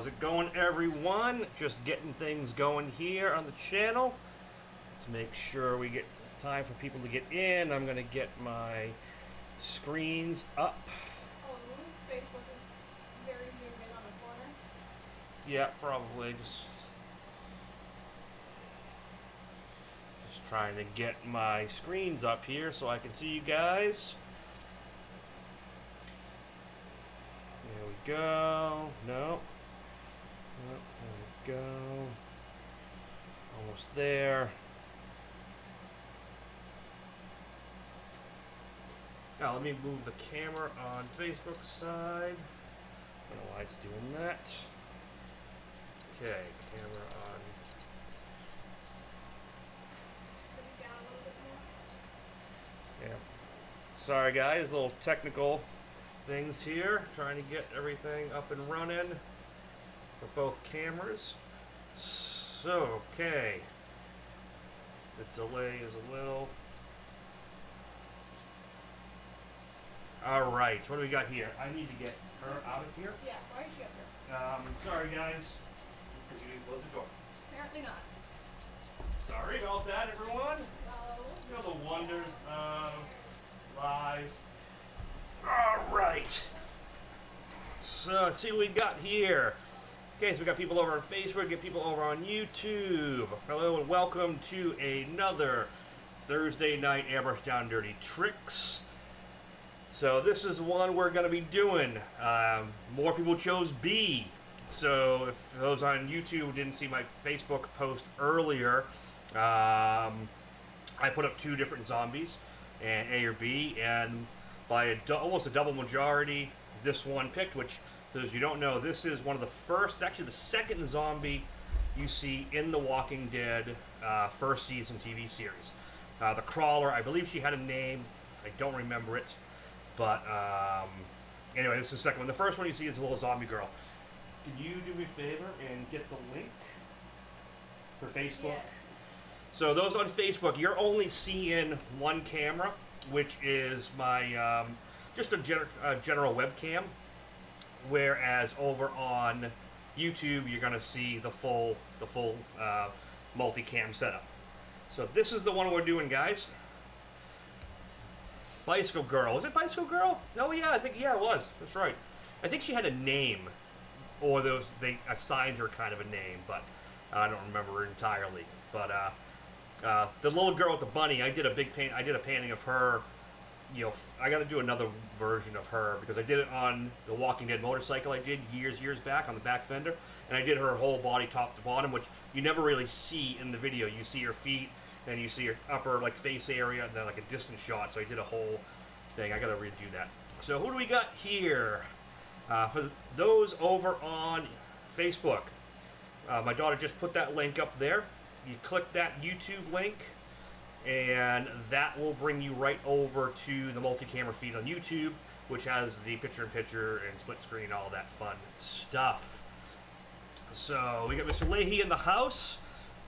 How's it going, everyone? Just getting things going here on the channel. Let's make sure we get time for people to get in. I'm going to get my screens up. Oh, Facebook is very zoomed in on the corner? Yeah, probably. Just trying to get my screens up here so I can see you guys. There we go. No. There we go. Almost there. Now let me move the camera on Facebook's side. I don't know why it's doing that. Okay, camera on. Put it down a little bit more. Yeah. Sorry guys, little technical things here. Trying to get everything up and running for both cameras. So, okay. The delay is a little. Alright, what do we got here? I need to get her out of here. Yeah, why is she up here? Sorry guys. Because you didn't close the door. Apparently not. Sorry about that, everyone. No. You know the wonders of live. Alright. So, let's see what we got here. Okay, so we got people over on Facebook, get people over on YouTube. Hello and welcome to another Thursday night Airbrush Down Dirty Tricks. So this is one we're going to be doing. More people chose B. So if those on YouTube didn't see my Facebook post earlier, I put up two different zombies, and A or B, and by almost a double majority, this one picked, which, for those you don't know, this is one of the first, actually the second zombie you see in the Walking Dead first season TV series. The Crawler, I believe she had a name, I don't remember it, but anyway, this is the second one. The first one you see is a little zombie girl. Can you do me a favor and get the link for Facebook? Yes. So those on Facebook, you're only seeing one camera, which is my just a general webcam. Whereas over on YouTube, you're going to see the full multicam setup. So this is the one we're doing, guys. Bicycle Girl. Was it Bicycle Girl? Oh yeah, I think it was. That's right. I think she had a name, or they assigned her kind of a name, but I don't remember entirely. But the little girl with the bunny, I did a painting of her. You know, I got to do another version of her because I did it on the Walking Dead motorcycle I did years back on the back fender, and I did her whole body top to bottom, which you never really see in the video. You see her feet, then you see her upper face area, and then like a distant shot. So I did a whole thing. I got to redo that. So who do we got here? For those over on Facebook, my daughter just put that link up there. You click that YouTube link, and that will bring you right over to the multi-camera feed on YouTube, which has the picture-in-picture and split screen, all that fun stuff. So we got Mr. Leahy in the house.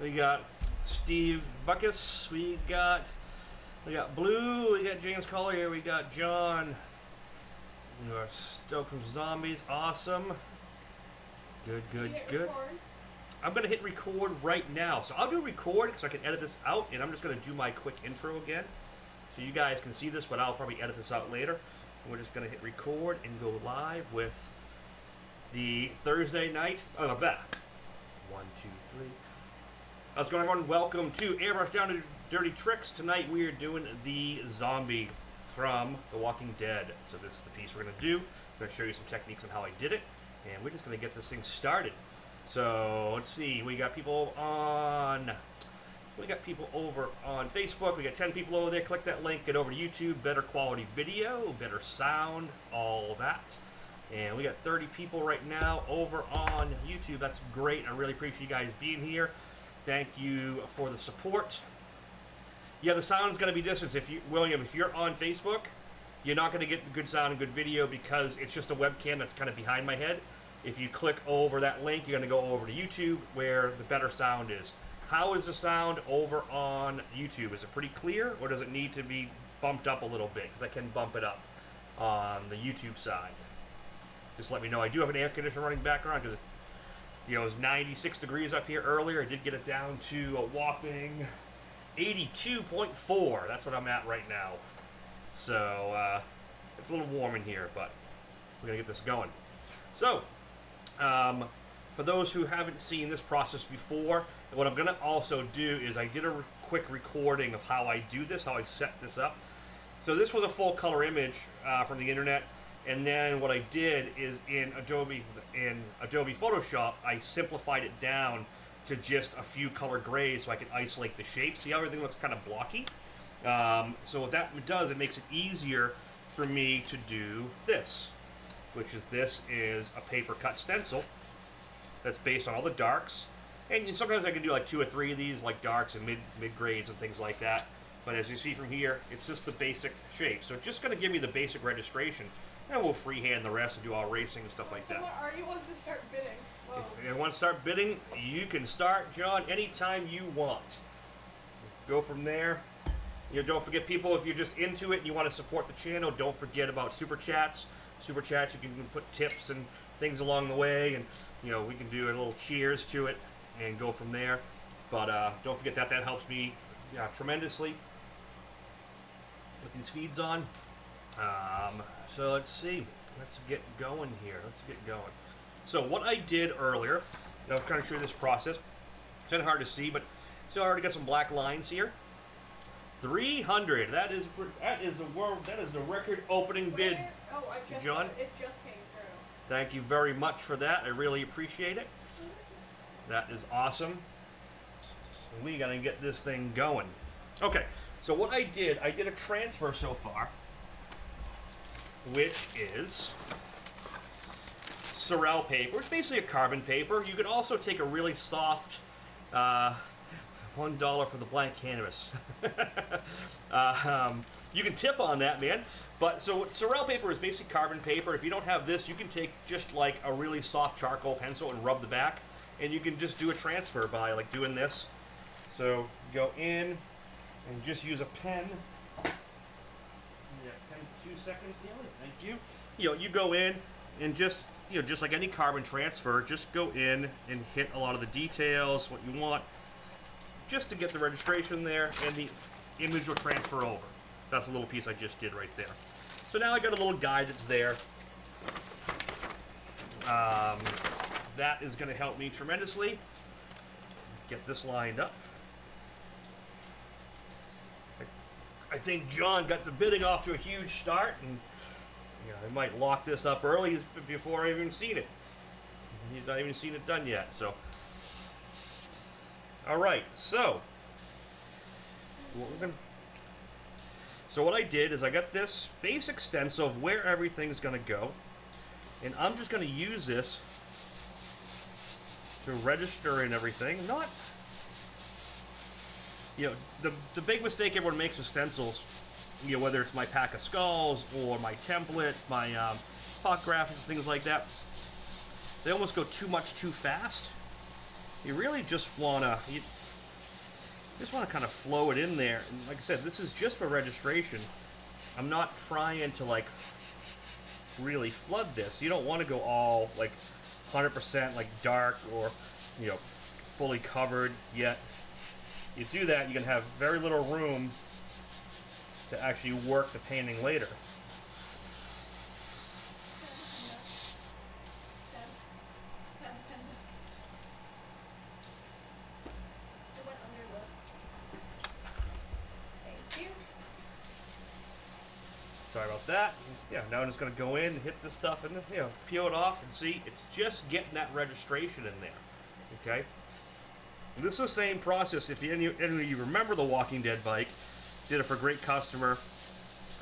We got Steve Buckus. We got Blue. We got James Collier. We got John. We are stoked from zombies. Awesome. Good. Record. I'm going to hit record right now. So I'll do record so I can edit this out, and I'm just going to do my quick intro again. So you guys can see this, but I'll probably edit this out later. And we're just going to hit record and go live with the Thursday night. Oh, that. 1, 2, 3. How's it going, everyone? Welcome to Airbrush Down to Dirty Tricks. Tonight we are doing the zombie from The Walking Dead. So this is the piece we're going to do. I'm going to show you some techniques on how I did it, and we're just going to get this thing started. So let's see, we got people over on Facebook. We got 10 people over there. Click that link, get over to YouTube. Better quality video, better sound, all that. And we got 30 people right now over on YouTube. That's great. I really appreciate you guys being here. Thank you for the support. Yeah, the sound's going to be distant. William, if you're on Facebook, you're not going to get good sound and good video because it's just a webcam that's kind of behind my head. If you click over that link, you're going to go over to YouTube where the better sound is. How is the sound over on YouTube? Is it pretty clear, or does it need to be bumped up a little bit? Because I can bump it up on the YouTube side. Just let me know. I do have an air conditioner running background because You know, it was 96 degrees up here earlier. I did get it down to a whopping 82.4. That's what I'm at right now. So, it's a little warm in here, but we're going to get this going. So, for those who haven't seen this process before, what I'm going to also do is I did a quick recording of how I do this, how I set this up. So this was a full color image from the internet, and then what I did is in Adobe Photoshop, I simplified it down to just a few color grays so I can isolate the shape. See how everything looks kind of blocky? So what that does, it makes it easier for me to do this, which is this is a paper cut stencil that's based on all the darks. And sometimes I can do like 2 or 3 of these, like darks and mid grades and things like that. But as you see from here, it's just the basic shape. So it's just going to give me the basic registration, and we'll freehand the rest and do all racing and stuff like that. So are you wants to start bidding? Whoa. If you want to start bidding, you can start, John, anytime you want. Go from there. You know, don't forget, people, if you're just into it and you want to support the channel, don't forget about super chats. Super chats, you can put tips and things along the way, and you know, we can do a little cheers to it and go from there. But don't forget that helps me tremendously with these feeds on. So let's see. Let's get going here. Let's get going. So what I did earlier, I'll kind of show you this process. It's kind of hard to see, but so I already got some black lines here. 300. That is the record opening bid. Oh, John. It just came through. Thank you very much for that. I really appreciate it. That is awesome. We gotta get this thing going. Okay, so what I did a transfer so far, which is Sorel paper. It's basically a carbon paper. You could also take a really soft, $1 for the blank canvas. You can tip on that, man. But so Sorel paper is basically carbon paper. If you don't have this, you can take just like a really soft charcoal pencil and rub the back, and you can just do a transfer by like doing this. So go in and just use a pen. Yeah, pen for 2 seconds, Taylor. Thank you. You know, you go in and just, you know, just like any carbon transfer, just go in and hit a lot of the details, what you want, just to get the registration there, and the image will transfer over. That's a little piece I just did right there. So now I got a little guide that's there. That is going to help me tremendously. Get this lined up. I think John got the bidding off to a huge start, and you know, I might lock this up early before I've even seen it. He's not even seen it done yet, so. All right, so what I did is I got this basic stencil of where everything's going to go, and I'm just going to use this to register in everything. Not, you know, the big mistake everyone makes with stencils, you know, whether it's my pack of skulls or my template, my pot graphics, things like that, they almost go too much too fast. You really just wanna kind of flow it in there. And like I said, this is just for registration. I'm not trying to like really flood this. You don't want to go all like 100% like dark or, you know, fully covered yet. You do that, you're gonna have very little room to actually work the painting later. Sorry about that. Yeah, now I'm just going to go in and hit this stuff and, you know, peel it off and see. It's just getting that registration in there. Okay? And this is the same process. If any of you remember the Walking Dead bike, did it for a great customer,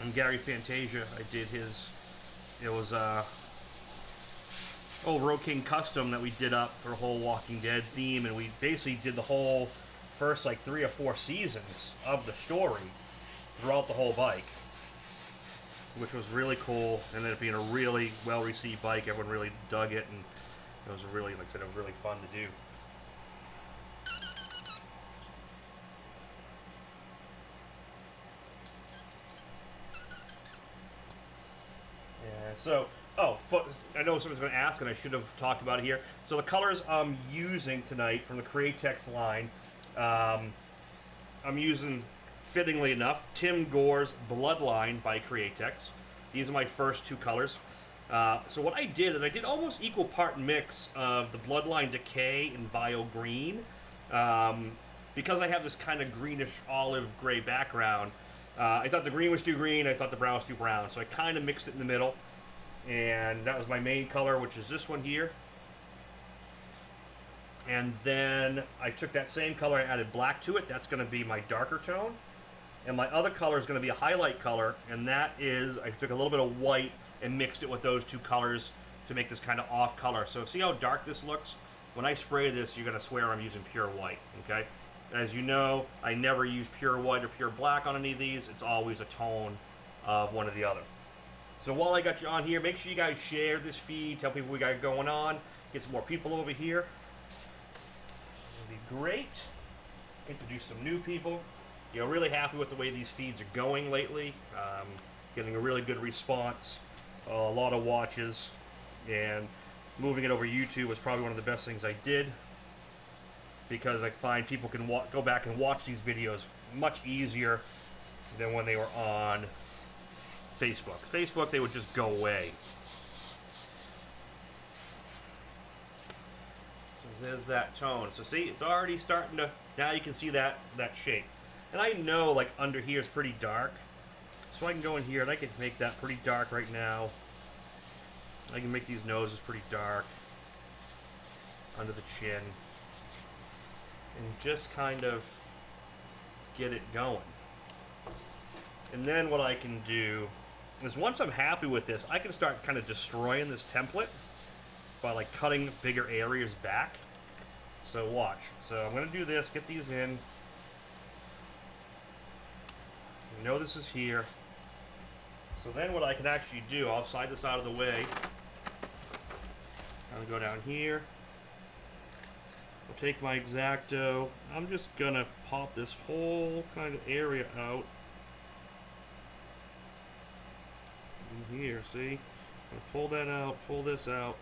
and Gary Fantasia. I did his, it was old Road King custom that we did up for a whole Walking Dead theme, and we basically did the whole first like 3 or 4 seasons of the story throughout the whole bike, which was really cool. Ended up being a really well-received bike. Everyone really dug it, and it was really, like I said, it was really fun to do. Yeah, so Oh, I know someone's going to ask, and I should have talked about it here. So the colors I'm using tonight from the Createx line, I'm using, fittingly enough, Tim Gore's Bloodline by Createx. These are my first two colors. So what I did is I did almost equal part mix of the Bloodline Decay and Vile Green. Because I have this kind of greenish olive gray background, I thought the green was too green, I thought the brown was too brown. So I kind of mixed it in the middle. And that was my main color, which is this one here. And then I took that same color and added black to it. That's going to be my darker tone. And my other color is going to be a highlight color, and that is, I took a little bit of white and mixed it with those two colors to make this kind of off color. So see how dark this looks? When I spray this, you're going to swear I'm using pure white, okay? As you know, I never use pure white or pure black on any of these. It's always a tone of one or the other. So while I got you on here, make sure you guys share this feed, tell people we got going on, get some more people over here. It'll be great. Introduce some new people. You know, really happy with the way these feeds are going lately. Getting a really good response, a lot of watches, and moving it over YouTube was probably one of the best things I did, because I find people can go back and watch these videos much easier than when they were on Facebook. Facebook, they would just go away. So there's that tone. So see, it's already starting to, now you can see that shape. And I know, like, under here is pretty dark. So I can go in here and I can make that pretty dark right now. I can make these noses pretty dark under the chin. And just kind of get it going. And then what I can do is, once I'm happy with this, I can start kind of destroying this template by, like, cutting bigger areas back. So watch. So I'm going to do this, get these in. You know this is here. So then what I can actually do, I'll slide this out of the way. I'm going to go down here. I'll take my X-Acto. I'm just going to pop this whole kind of area out. In here, see? I'm going to pull that out, pull this out.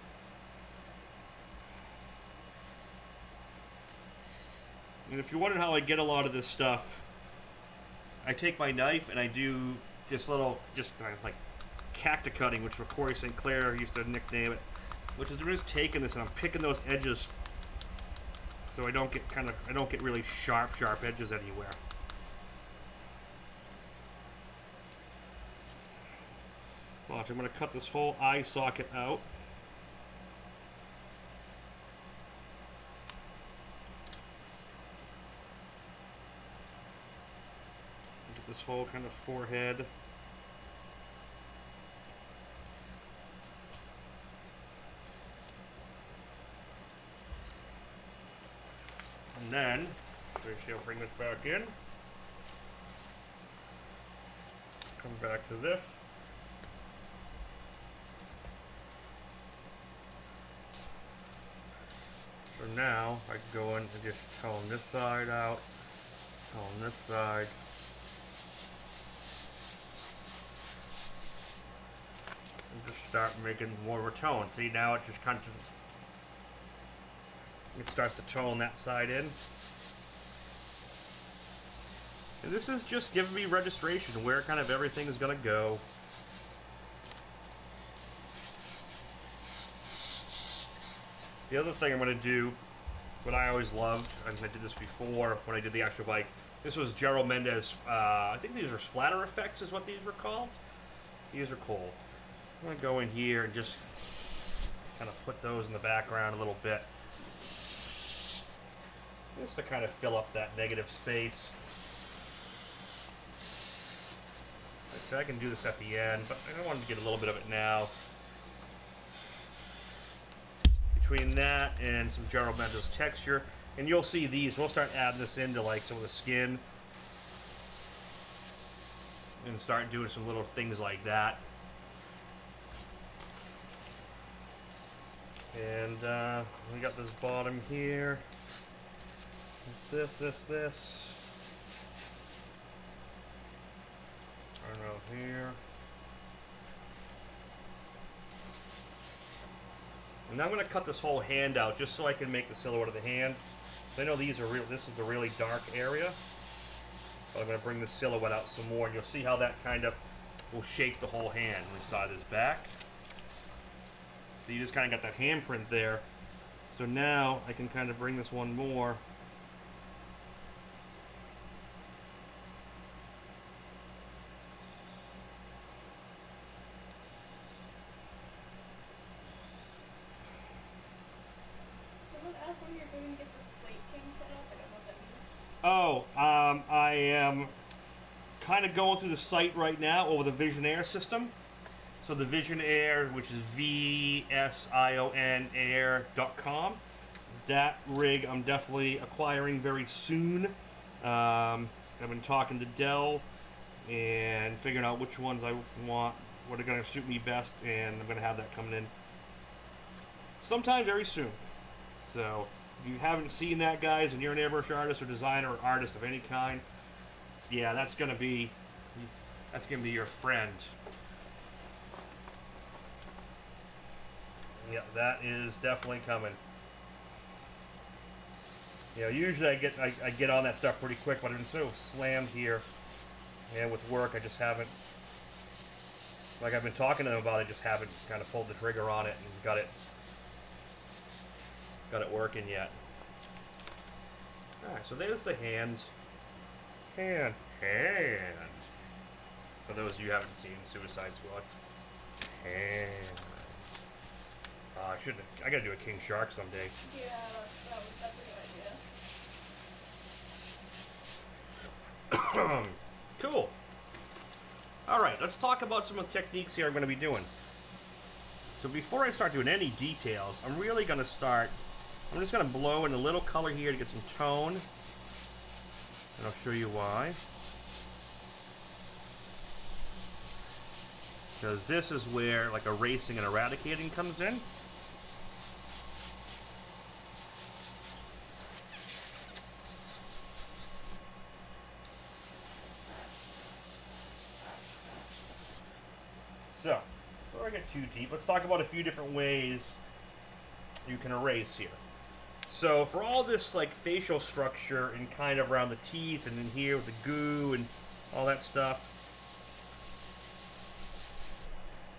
And if you're wondering how I get a lot of this stuff, I take my knife and I do this little, just like cacti cutting, which Corey St. Clair used to nickname it, which is just taking this and I'm picking those edges so I don't get really sharp edges anywhere. Watch, I'm going to cut this whole eye socket out. Get this whole kind of forehead. And then, I'll bring this back in. Come back to this. So now I can go in and just tone this side out, tone this side. And just start making more of a tone. See, now it just kind of, it starts to tone that side in. And this is just giving me registration where kind of everything is going to go. The other thing I'm going to do, what I always loved, and I did this before when I did the actual bike, this was Gerald Mendez, I think these are Splatter Effects is what these were called. These are cool. I'm going to go in here and just kind of put those in the background a little bit. Just to kind of fill up that negative space. I can do this at the end, but I wanted to get a little bit of it now. Between that and some Gerald Mendez texture, and you'll see these, we'll start adding this into like some of the skin and start doing some little things like that. And we got this bottom here. This. Turn out here. Now I'm going to cut this whole hand out just so I can make the silhouette of the hand. I know these are real. This is the really dark area. But I'm going to bring the silhouette out some more, and you'll see how that kind of will shape the whole hand when we saw this back. So you just kind of got that handprint there. So now I can kind of bring this one more. Oh, I am kind of going through the site right now over the Visionaire system. So the Visionaire, which is VSION air.com. That rig I'm definitely acquiring very soon. I've been talking to Dell and figuring out which ones I want, what are going to suit me best, and I'm going to have that coming in sometime very soon. So if you haven't seen that, guys, and you're an airbrush artist or designer or artist of any kind, yeah, that's gonna be your friend. Yeah, that is definitely coming. You know, usually I get on that stuff pretty quick, but I've been so slammed here, and with work, I just haven't. Like I've been talking to them about it, just haven't kind of pulled the trigger on it and got it working yet. Alright, so there's the hand. Hand. For those of you who haven't seen Suicide Squad. Hand. I gotta do a King Shark someday. Yeah, that's a good idea. Cool. Alright, let's talk about some of the techniques here I'm going to be doing. So before I start doing any details, I'm really going to start. I'm just going to blow in a little color here to get some tone. And I'll show you why. Because this is where like erasing and eradicating comes in. So, before I get too deep, let's talk about a few different ways you can erase here. So for all this like facial structure and kind of around the teeth and in here with the goo and all that stuff,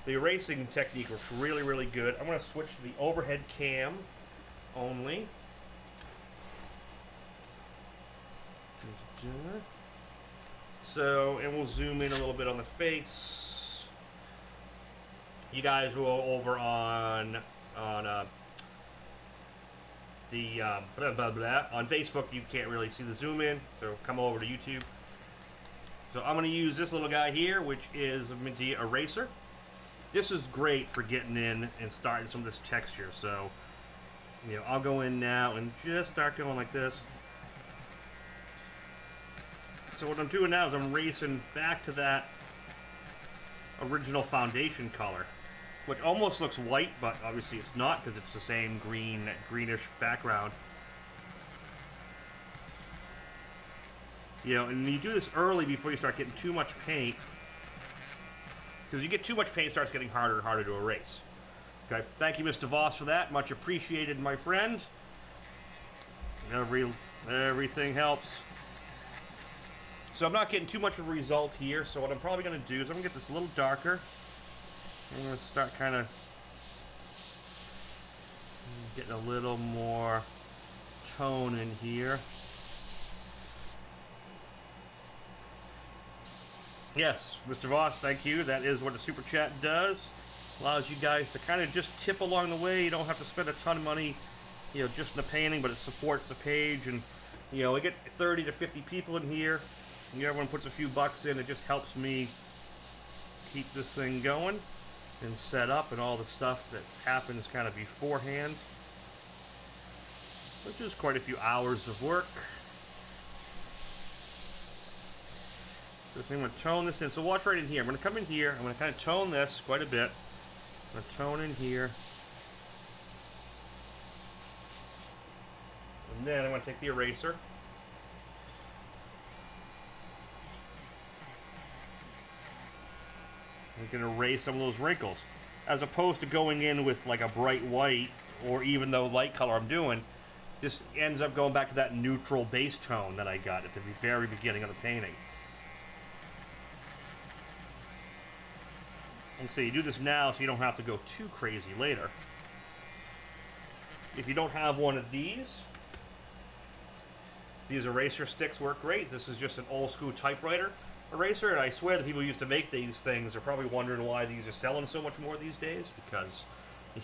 the erasing technique was really, really good. I'm going to switch to the overhead cam only. So, and we'll zoom in a little bit on the face. You guys who are over on the on Facebook, you can't really see the zoom in, so come over to YouTube. So I'm going to use this little guy here, which is a Minty Eraser. This is great for getting in and starting some of this texture. So, you know, I'll go in now and just start going like this. So what I'm doing now is I'm erasing back to that original foundation color, which almost looks white, but obviously it's not because it's the same greenish background. You know, and you do this early before you start getting too much paint, because you get too much paint, it starts getting harder and harder to erase. Okay, thank you, Mr. Voss, for that. Much appreciated, my friend. Everything helps. So I'm not getting too much of a result here, so what I'm probably going to do is I'm going to get this a little darker. I'm going to start kind of getting a little more tone in here. Yes, Mr. Voss, thank you. That is what the Super Chat does. Allows you guys to kind of just tip along the way. You don't have to spend a ton of money, you know, just in the painting, but it supports the page. And, you know, we get 30 to 50 people in here. And everyone puts a few bucks in. It just helps me keep this thing going and set up and all the stuff that happens kind of beforehand, which is quite a few hours of work. So I'm going to tone this in. So watch right in here. I'm going to come in here. I'm going to kind of tone this quite a bit. I'm going to tone in here. And then I'm going to take the eraser. We can erase some of those wrinkles. as opposed to going in with like a bright white or even the light color I'm doing, this ends up going back to that neutral base tone that I got at the very beginning of the painting. And so you do this now so you don't have to go too crazy later. If you don't have one of these eraser sticks work great. This is just an old school typewriter eraser, and I swear the people who used to make these things are probably wondering why these are selling so much more these days, because,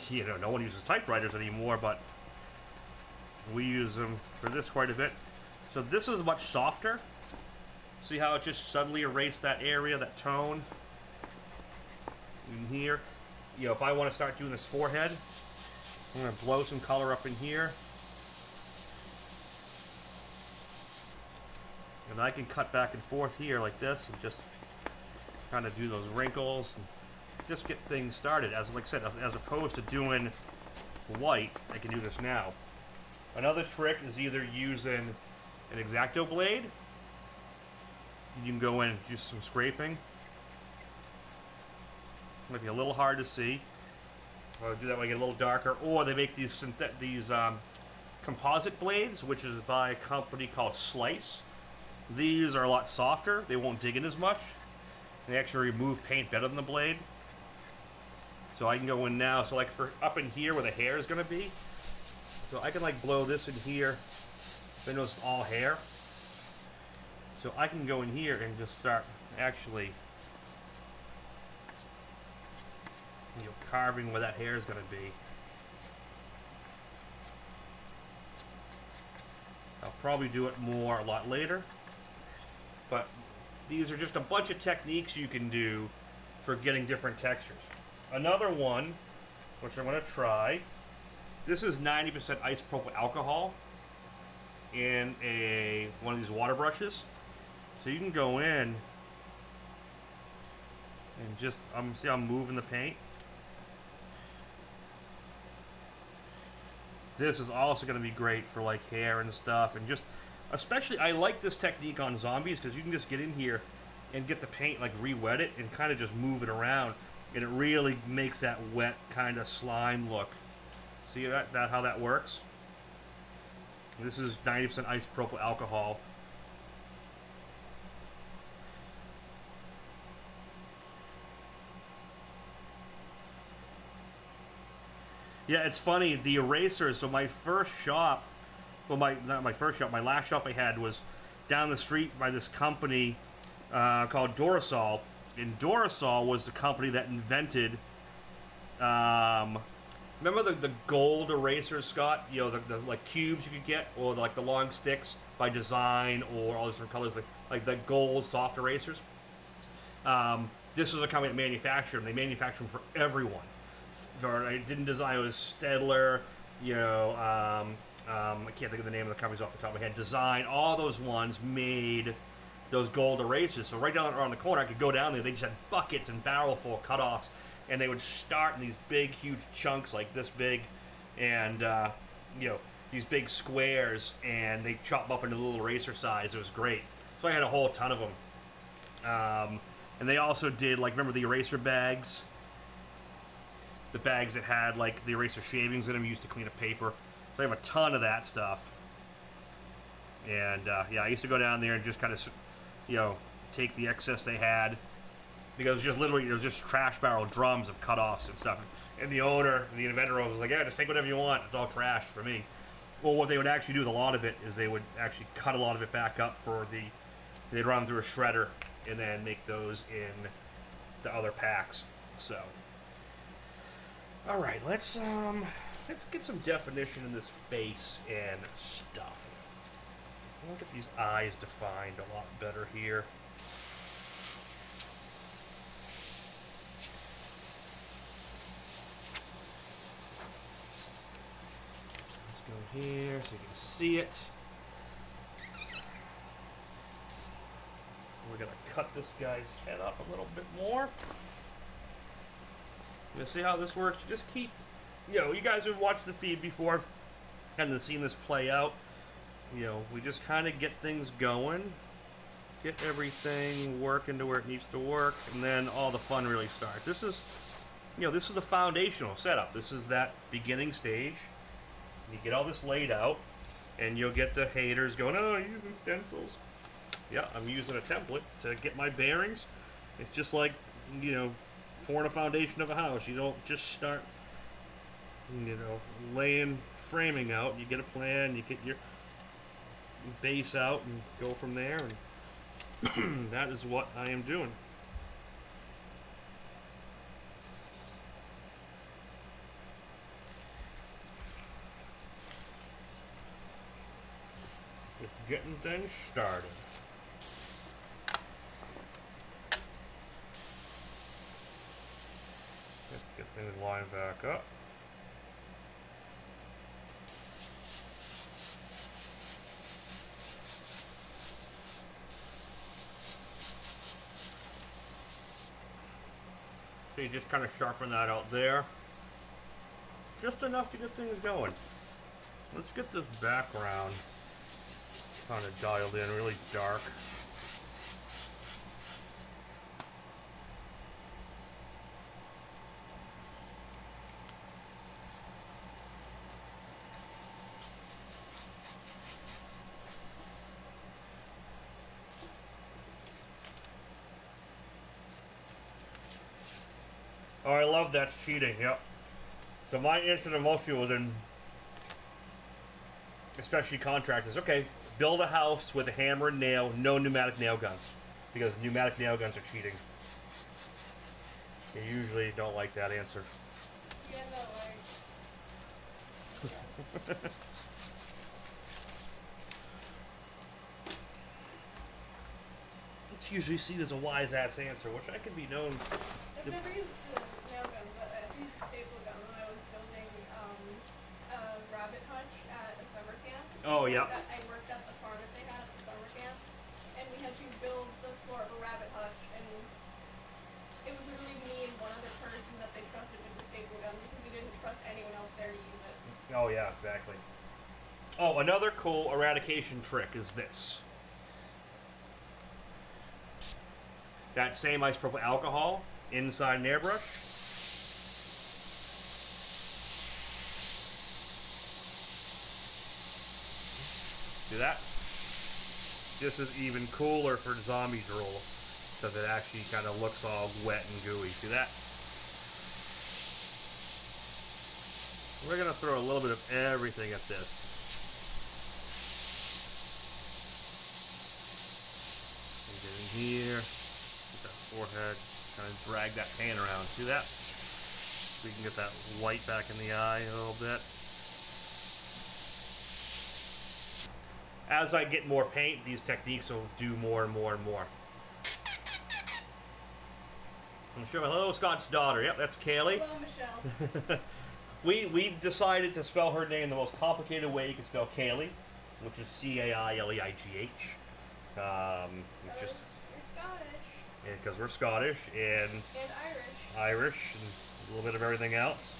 you know, no one uses typewriters anymore, but we use them for this quite a bit. So this is much softer. See how it just suddenly erased that area, that tone in here? You know, if I want to start doing this forehead, I'm going to blow some color up in here. And I can cut back and forth here like this and just kind of do those wrinkles and just get things started. As like I said, as opposed to doing white, I can do this now. Another trick is either using an X-Acto blade. You can go in and do some scraping. Might be a little hard to see. I'll do that when I get a little darker. Or they make these composite blades, which is by a company called Slice. These are a lot softer. They won't dig in as much. They actually remove paint better than the blade. So I can go in now. So like for up in here where the hair is going to be, so I can like blow this in here. Then it's all hair. So I can go in here and just start actually, you know, carving where that hair is going to be. I'll probably do it more a lot later. But these are just a bunch of techniques you can do for getting different textures. Another one, which I'm going to try, this is 90% isopropyl alcohol in one of these water brushes. So you can go in and just, see how I'm moving the paint? This is also going to be great for like hair and stuff, and just, especially, I like this technique on zombies because you can just get in here and get the paint, like re-wet it and kind of just move it around, and it really makes that wet kind of slime look. See how that works? This is 90% isopropyl alcohol. Yeah, it's funny, the erasers, so my first shop, well, not my first shop, my last shop I had was down the street by this company called Durasol. And Durasol was the company that invented, remember the gold erasers, Scott? You know, the like cubes you could get, or like the long sticks by design, or all these different colors, like the gold soft erasers. This was a company that manufactured them. They manufactured them for everyone. I didn't design, it was Stedler, you know, I can't think of the name of the companies off the top of my head. Design, all those ones made those gold erasers. So right down around the corner, I could go down there. They just had buckets and barrel full of cutoffs, and they would start in these big, huge chunks like this big, and you know, these big squares, and they chop up into little eraser size. It was great. So I had a whole ton of them. And they also did, like, remember the eraser bags? The bags that had like the eraser shavings in them used to clean up paper. So I have a ton of that stuff. And yeah, I used to go down there and just kind of, you know, take the excess they had, because it was just literally, it was just trash barrel drums of cutoffs and stuff. And the owner, the inventor, was like, yeah, just take whatever you want. It's all trash for me. Well, what they would actually do with a lot of it is they would actually cut a lot of it back up for they'd run them through a shredder and then make those in the other packs. So. All right, let's get some definition in this face and stuff. I'll get these eyes defined a lot better here. Let's go here so you can see it. We're gonna cut this guy's head up a little bit more. You see how this works? You just keep, you know, you guys have watched the feed before and seen this play out. You know, we just kind of get things going, get everything working to where it needs to work, and then all the fun really starts. This this is the foundational setup. This is that beginning stage. You get all this laid out, and you'll get the haters going, oh, I'm using stencils. Yeah, I'm using a template to get my bearings. It's just like, pouring a foundation of a house. You don't just start, laying framing out. You get a plan, you get your base out, and go from there. And that is what I am doing. Just getting things started. Let's get things lined back up. So you just kind of sharpen that out there. Just enough to get things going. Let's get this background kind of dialed in, really dark. Oh, I love that's cheating, yep. So my answer to most people, then, especially contractors, okay, build a house with a hammer and nail, no pneumatic nail guns. Because pneumatic nail guns are cheating. You usually don't like that answer. Yeah, no, like... It's usually seen as a wise-ass answer, which I can be known... I've never used the nail gun, but I used a staple gun when I was building a rabbit hutch at a summer camp. Oh, yeah. I worked at the farm that they had at the summer camp, and we had to build the floor of a rabbit hutch, and it was literally me and one other person that they trusted with the staple gun because we didn't trust anyone else there to use it. Oh, yeah, exactly. Oh, another cool eradication trick is this. That same isopropyl alcohol inside an airbrush. See that? This is even cooler for zombie drool because it actually kind of looks all wet and gooey. See that? We're going to throw a little bit of everything at this. And get in here. Get that forehead. Kind of drag that pan around. See that? So we can get that white back in the eye a little bit. As I get more paint, these techniques will do more and more and more. I'm sure. Hello, Scott's daughter. Yep, that's Kaylee. Hello, Michelle. We decided to spell her name the most complicated way you can spell Kaylee, which is C-A-I-L-E-I-G-H. It's just You're Scottish. because we're Scottish and Irish. and a little bit of everything else.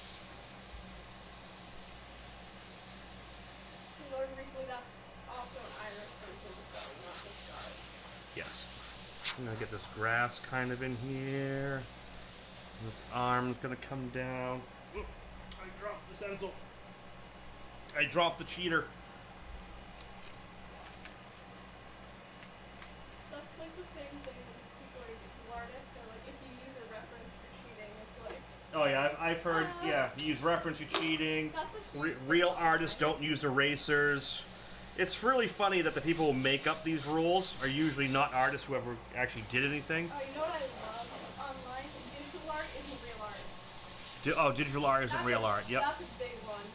We learned recently that's also an Irish version of spelling, not just Scottish. Yes. I'm gonna get this grass kind of in here. This arm's gonna come down. Oop, I dropped the stencil. I dropped the cheater. That's like the same thing when people are artists. They're like, if you use a reference, you're cheating. It's like... Oh yeah, I've heard, yeah, you use reference, you're cheating. That's a huge Real thing. artists don't use erasers. It's really funny that the people who make up these rules are usually not artists who ever actually did anything. Oh, you know what I love online? Digital art isn't real art. Oh, digital art isn't real art. Yep. That's a big one.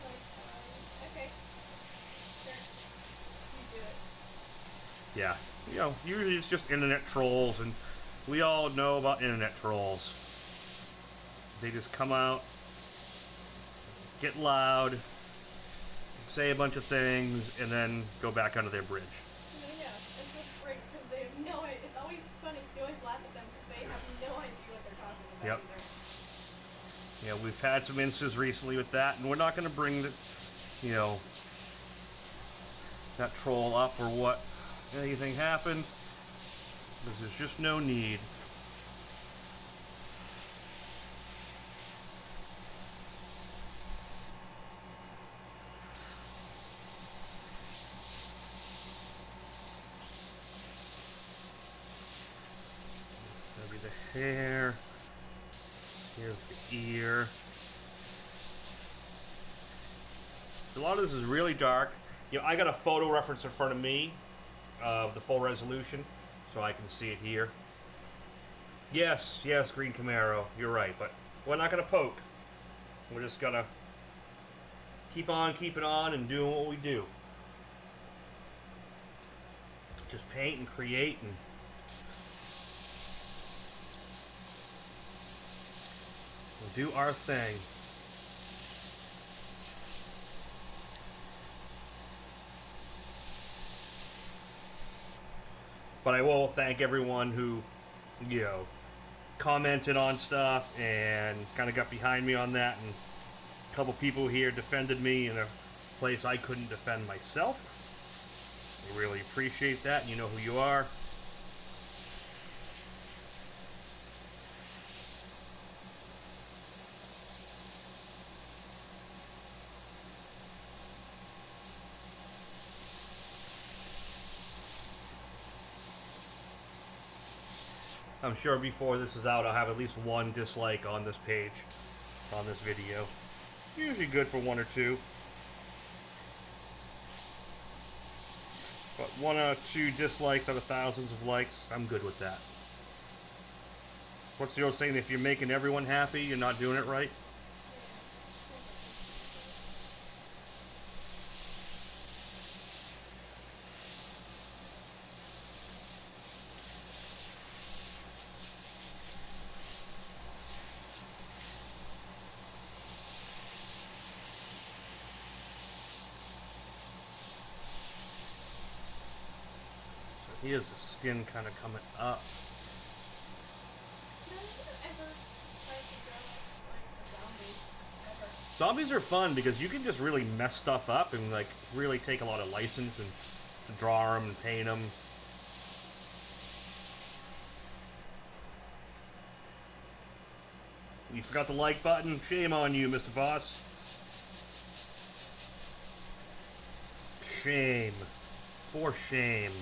Like, okay. Sure. You do it. Yeah. Usually it's just internet trolls, and we all know about internet trolls. They just come out, get loud, say a bunch of things, and then go back under their bridge. Yeah, it's just great because they have no idea. It's always funny because you always laugh at them because they have no idea what they're talking about Yep. either. Yeah, we've had some instances recently with that, and we're not going to bring the, that troll up or what anything happened. Because there's just no need. the hair. Here's the ear. A lot of this is really dark. You know, I got a photo reference in front of me of the full resolution, so I can see it here. Yes, yes, Green Camaro, you're right, but we're not gonna poke. We're just gonna keep on keeping on and doing what we do. Just paint and create and we'll do our thing. But I will thank everyone who, you know, commented on stuff and kind of got behind me on that, and a couple people here defended me in a place I couldn't defend myself. I really appreciate that, and you know who you are. I'm sure before this is out, I'll have at least one dislike on this page, on this video. Usually good for one or two. But one or two dislikes out of thousands of likes, I'm good with that. What's the old saying? If you're making everyone happy, you're not doing it right? Here's the skin kind of coming up. Zombies are fun because you can just really mess stuff up and like really take a lot of license and draw them and paint them. You forgot the like button? Shame on you, Mr. Boss. Shame. For shame.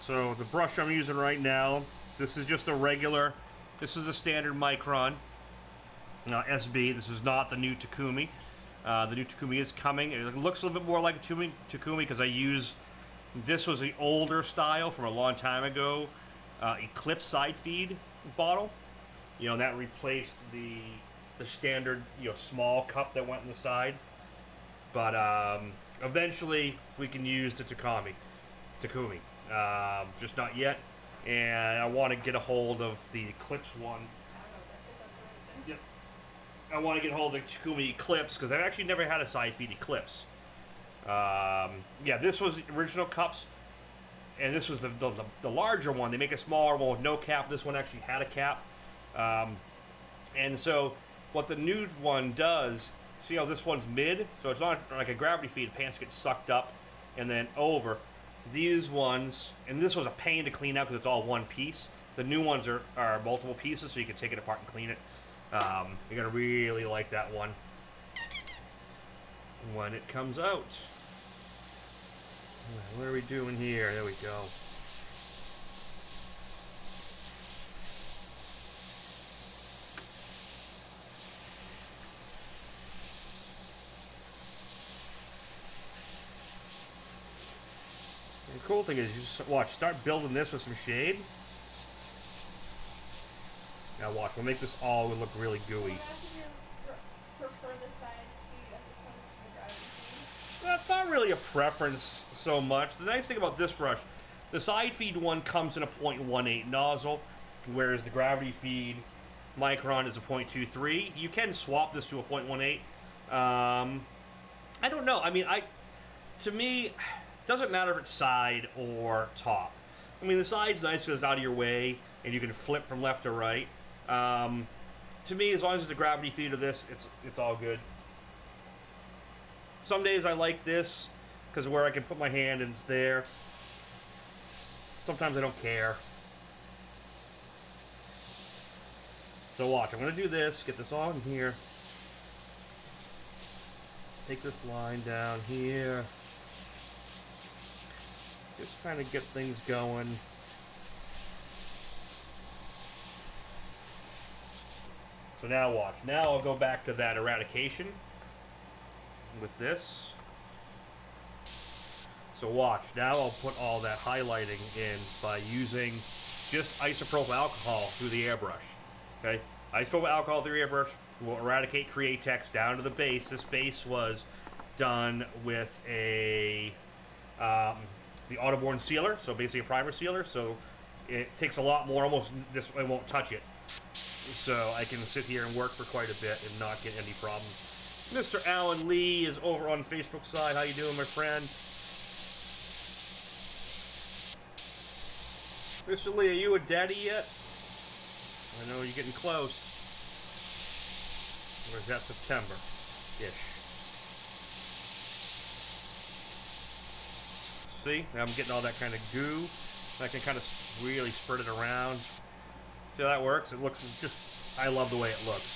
So the brush I'm using right now, this is just a regular, this is a standard Micron SB. This is not the new Takumi. The new Takumi is coming. It looks a little bit more like a Takumi because I use, this was the older style from a long time ago, Eclipse side feed bottle. You know, that replaced the standard, you know, small cup that went in the side. But eventually we can use the Takumi. Just not yet, and I want to get a hold of the Eclipse one. Yep. I want to get a hold of the Takumi Eclipse because I've actually never had a side feed Eclipse. Yeah, this was the original cups, and this was the larger one. They make a smaller one with no cap. This one actually had a cap, and so what the new one does, see how this one's mid, so it's not like a gravity feed. Pants get sucked up and then over. These ones, and this was a pain to clean out because it's all one piece. The new ones are multiple pieces, so you can take it apart and clean it. You're going to really like that one when it comes out. What are we doing here? There we go. The cool thing is, you just watch, start building this with some shade. Now watch, we'll make this all look really gooey. Prefer the side feed as opposed to the gravity feed? Well, it's not really a preference so much. The nice thing about this brush, the side feed one comes in a 0.18 nozzle, whereas the gravity feed Micron is a 0.23. You can swap this to a 0.18. I don't know. I mean, to me, doesn't matter if it's side or top. I mean, the side's nice because it's out of your way and you can flip from left to right. To me, as long as it's a gravity feed of this, it's all good. Some days I like this because where I can put my hand and it's there. Sometimes I don't care. So watch, I'm going to do this, get this on here. Take this line down here. Just kind of get things going. So now watch. Now I'll go back to that eradication with this. So watch. Now I'll put all that highlighting in by using just isopropyl alcohol through the airbrush. Okay? Isopropyl alcohol through the airbrush will eradicate, create text down to the base. This base was done with a the Autoborn sealer, so basically a primer sealer. So it takes a lot more. Almost this, I won't touch it. So I can sit here and work for quite a bit and not get any problems. Mr. Alan Lee is over on Facebook side. How you doing, my friend? Mr. Lee, are you a daddy yet? I know you're getting close. Or is that September-ish? See, I'm getting all that kind of goo. I can kind of really spread it around. See how that works? It looks just, I love the way it looks.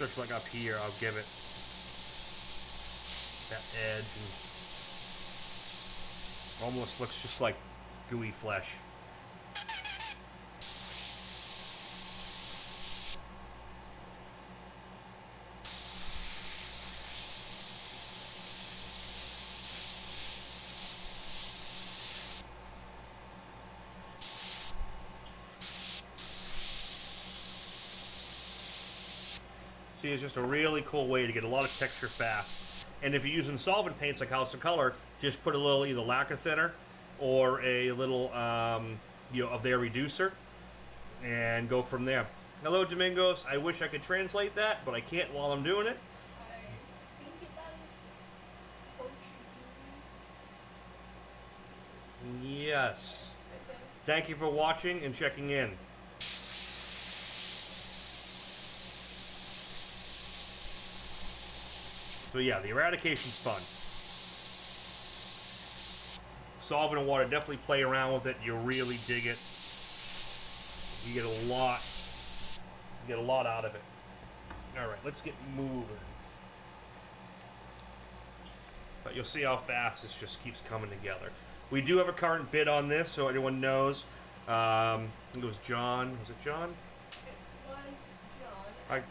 Especially like up here, I'll give it that edge and almost looks just like gooey flesh. See, it's just a really cool way to get a lot of texture fast. And if you're using solvent paints like House of Color, just put a little either lacquer thinner or a little of their reducer and go from there. Hello, Domingos. I wish I could translate that, but I can't while I'm doing it. I think that is Portuguese. Yes. Okay. Thank you for watching and checking in. So yeah, the eradication's fun. Solvent and water, definitely play around with it. You'll really dig it. You get a lot. You get a lot out of it. All right, let's get moving. But you'll see how fast this just keeps coming together. We do have a current bid on this, so anyone knows. I think it was John. Was it John? It was John at 300.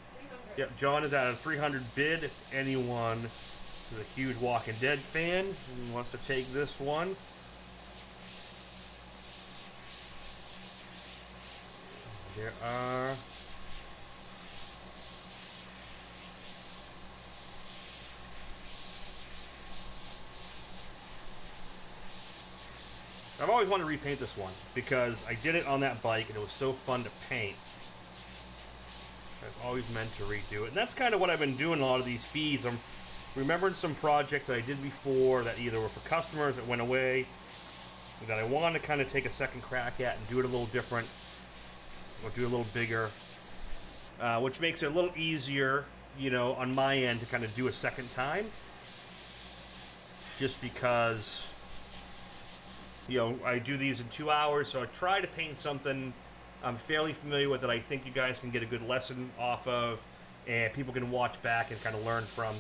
Yep, John is at a 300 bid. If anyone is a huge Walking Dead fan and wants to take this one, there are I've always wanted to repaint this one because I did it on that bike and it was so fun to paint. I've always meant to redo it. And that's kind of what I've been doing in a lot of these feeds. I'm remembering some projects that I did before that either were for customers that went away, that I wanted to kind of take a second crack at and do it a little different, or do a little bigger, which makes it a little easier, you know, on my end to kind of do a second time. Just because, you know, I do these in 2 hours, so I try to paint something I'm fairly familiar with that I think you guys can get a good lesson off of and people can watch back and kind of learn from.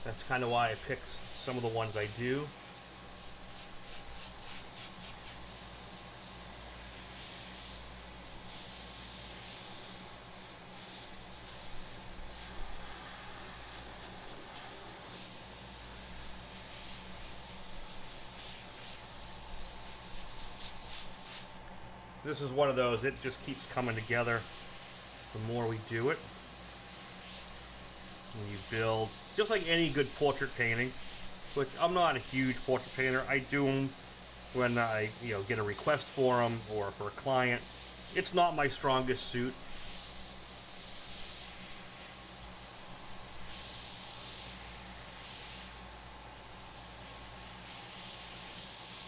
That's kind of why I picked some of the ones I do. This is one of those, it just keeps coming together the more we do it. When you build, just like any good portrait painting, which I'm not a huge portrait painter. I do them when I, you know, get a request for them or for a client. It's not my strongest suit.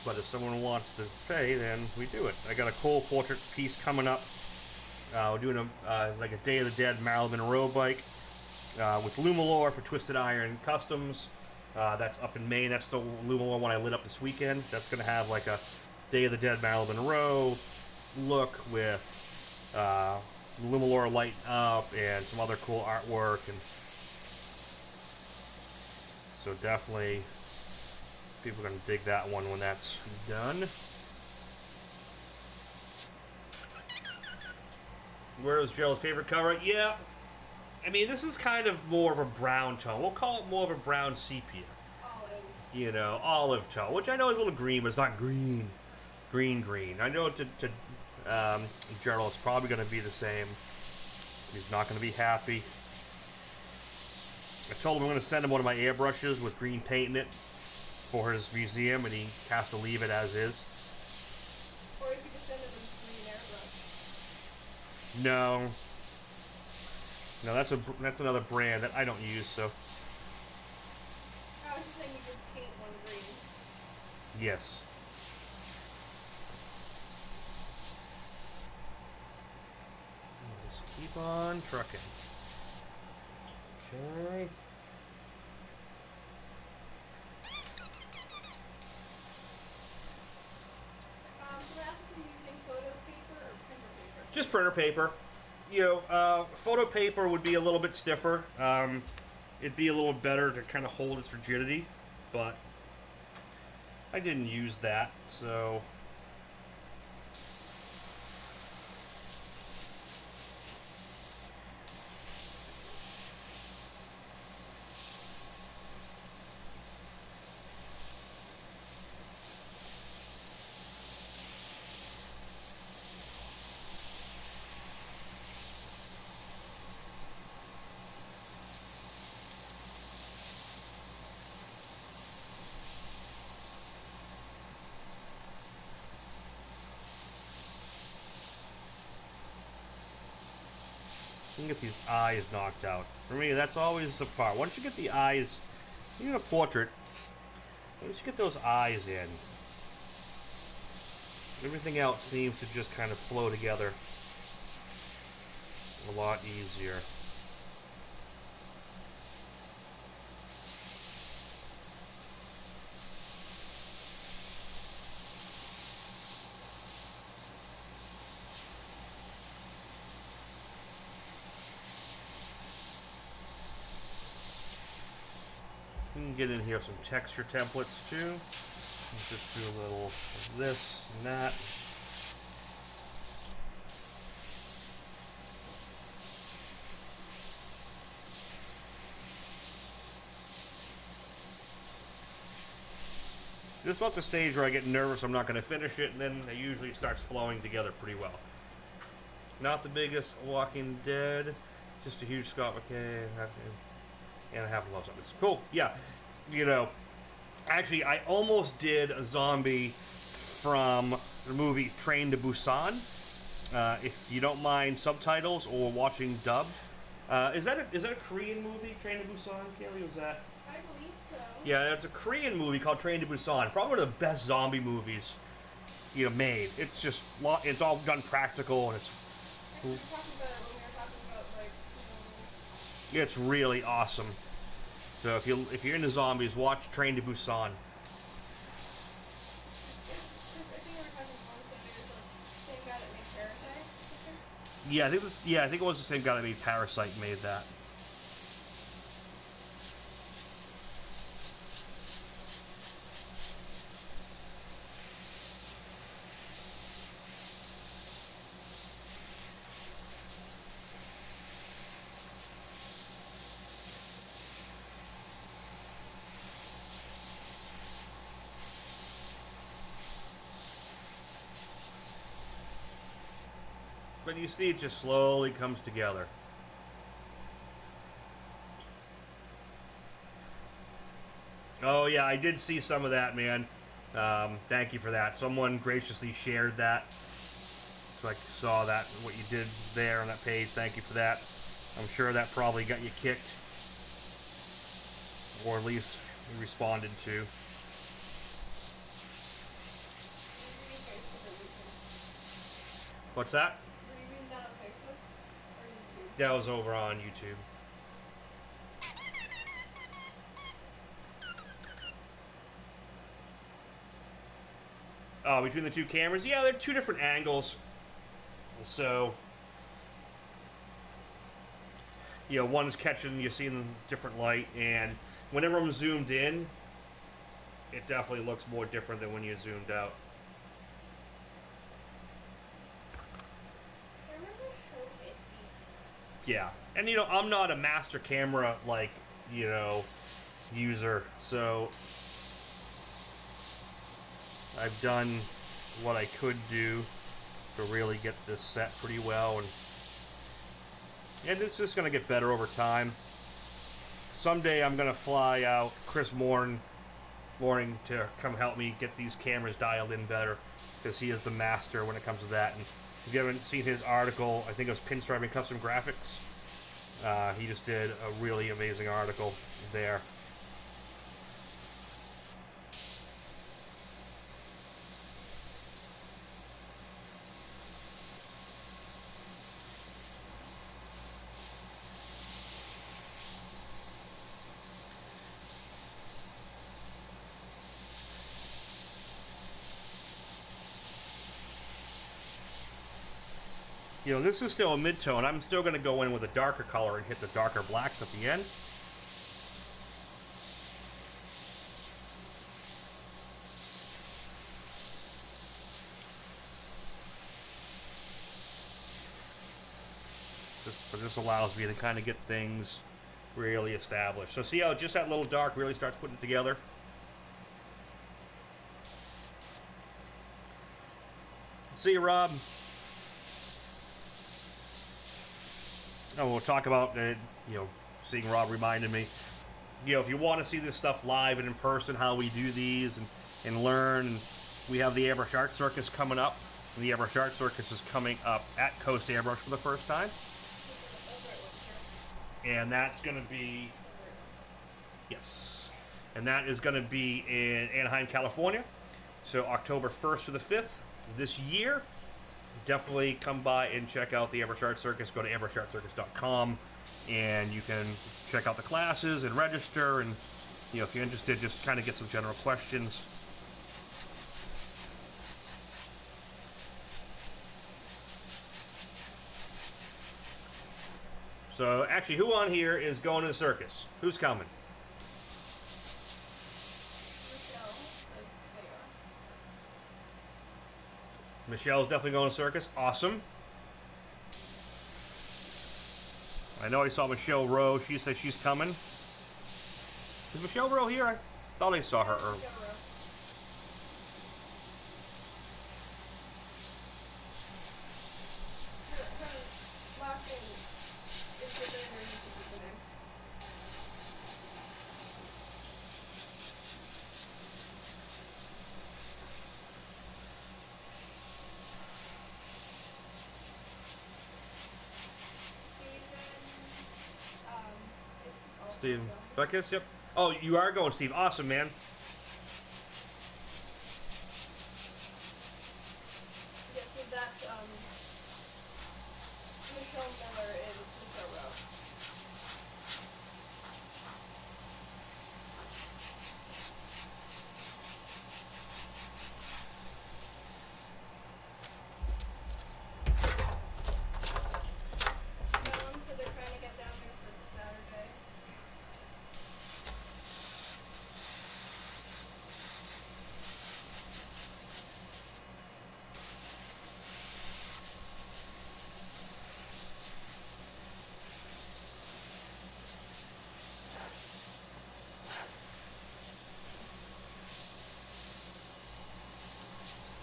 But if someone wants to pay, then we do it. I got a cool portrait piece coming up. We're doing a like a Day of the Dead Marilyn Monroe bike with Lumalore for Twisted Iron Customs. That's up in Maine. That's the Lumalore one I lit up this weekend. That's going to have like a Day of the Dead Marilyn Monroe look with Lumalore light up and some other cool artwork. And So definitely, people are going to dig that one when that's done. Where's Gerald's favorite color? Yeah, I mean, this is kind of more of a brown tone. We'll call it more of a brown sepia. Olive. You know, olive tone, which I know is a little green, but it's not green. Green. I know to Gerald, it's probably going to be the same. He's not going to be happy. I told him I'm going to send him one of my airbrushes with green paint in it for his museum, and he has to leave it as is. Or if you could send him a green airbrush. No, that's another brand that I don't use. So I was just saying you could paint one green. yes. Just keep on trucking. Okay. Can I ask if you're using photo paper or printer paper? Just printer paper. You know, photo paper would be a little bit stiffer. It'd be a little better to kind of hold its rigidity, but I didn't use that, so. You can get these eyes knocked out. For me, that's always the part. Once you get the eyes, even a portrait, once you get those eyes in, everything else seems to just kind of flow together a lot easier. You can get in here some texture templates too. Let's just do a little of this and that. This is about the stage where I get nervous I'm not going to finish it, and then it usually starts flowing together pretty well. Not the biggest Walking Dead, just a huge Scott McKay, and I happen to love zombies. Cool, yeah. You know, actually, I almost did a zombie from the movie Train to Busan. If you don't mind subtitles or watching dubbed. Is that a Korean movie, Train to Busan, Kelly? Was that? I believe so. Yeah, it's a Korean movie called Train to Busan. Probably one of the best zombie movies, you know, made. It's just, it's all done practical, and it's. We were talking about it when we were talking about like. It's really awesome. So if you're into zombies, watch Train to Busan. Yeah, I think it was the same guy that made Parasite made that. But you see, it just slowly comes together. Oh yeah, I did see some of that, man. Thank you for that. Someone graciously shared that. So I saw that, what you did there on that page. Thank you for that. I'm sure that probably got you kicked. Or at least you responded to. What's that? That was over on YouTube. Oh, between the two cameras? Yeah, they're two different angles. So, you know, one's catching, you see in different light, and whenever I'm zoomed in, it definitely looks more different than when you're zoomed out. Cameras are so iffy. Yeah, and you know, I'm not a master camera, like, you know, user, so I've done what I could do to really get this set pretty well, and it's just gonna get better over time. Someday I'm gonna fly out Chris morning to come help me get these cameras dialed in better, because he is the master when it comes to that. And if you haven't seen his article, I think it was Pinstriping Custom Graphics. He just did a really amazing article there. You know, this is still a mid-tone. I'm still going to go in with a darker color and hit the darker blacks at the end. So this allows me to kind of get things really established. So see how just that little dark really starts putting it together? See you, Rob. Oh, we'll talk about, you know, seeing Rob reminded me. You know, if you want to see this stuff live and in person, how we do these and learn, and we have the Airbrush Art Circus coming up. And the Airbrush Art Circus is coming up at Coast Airbrush for the first time. And that's going to be, yes, and that is going to be in Anaheim, California. So October 1st to the 5th this year. Definitely come by and check out the Airbrush Art Circus. Go to airbrushartcircus.com and you can check out the classes and register, and you know, if you're interested, just kind of get some general questions. So actually, who on here is going to the circus? Who's coming? Michelle's definitely going to circus. Awesome. I know I saw Michelle Rowe. She said she's coming. Is Michelle Rowe here? I thought I saw her earlier. Steve Beckus, yep. Oh, you are going, Steve. Awesome, man. Yeah, so that's, Michelle Miller is Michelle Rowe. So they're trying to get down here for Saturday.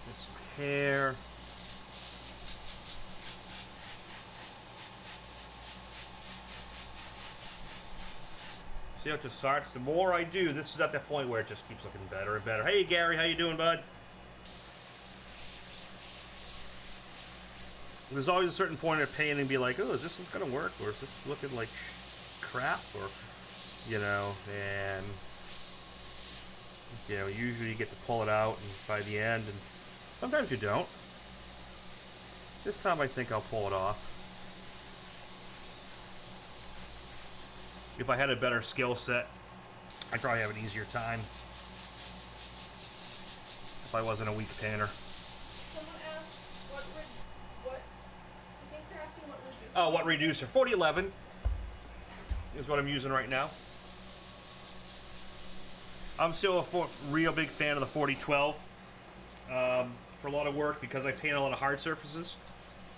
This hair. See how it just starts? The more I do, this is at that point where it just keeps looking better and better. Hey, Gary, how you doing, bud? There's always a certain point of pain and be like, oh, is this going to work? Or is this looking like crap? Or, you know, and, you know, usually you get to pull it out and by the end, and sometimes you don't. This time I think I'll pull it off. If I had a better skill set, I'd probably have an easier time. If I wasn't a weak painter. Someone asked, what, I think they're asking what reducer. Oh, what reducer? 4011 is what I'm using right now. I'm still a real big fan of the 4012 for a lot of work because I paint a lot of hard surfaces.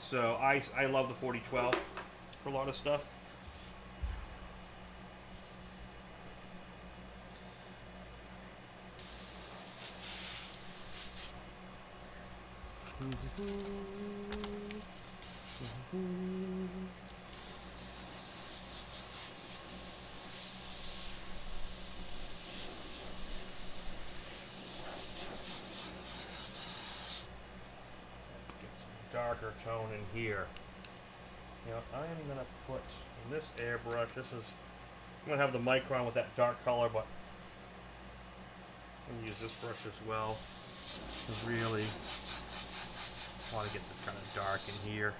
So I love the 4012 for a lot of stuff. Darker tone in here. You know, I am gonna put in this airbrush. I'm gonna have the micron with that dark color, but I'm gonna use this brush as well. I really want to get this kind of dark in here.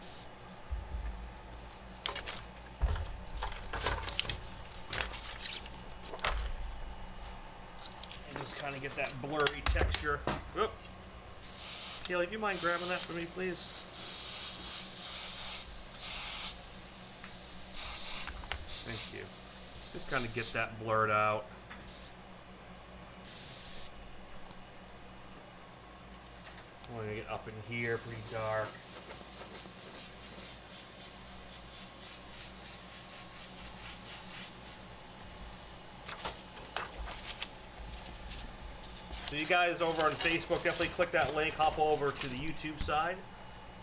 And just kind of get that blurry texture. Whoop. Kaylee, do you mind grabbing that for me, please? Thank you. Just kind of get that blurred out. I'm going to get up in here pretty dark. So you guys over on Facebook, definitely click that link, hop over to the YouTube side.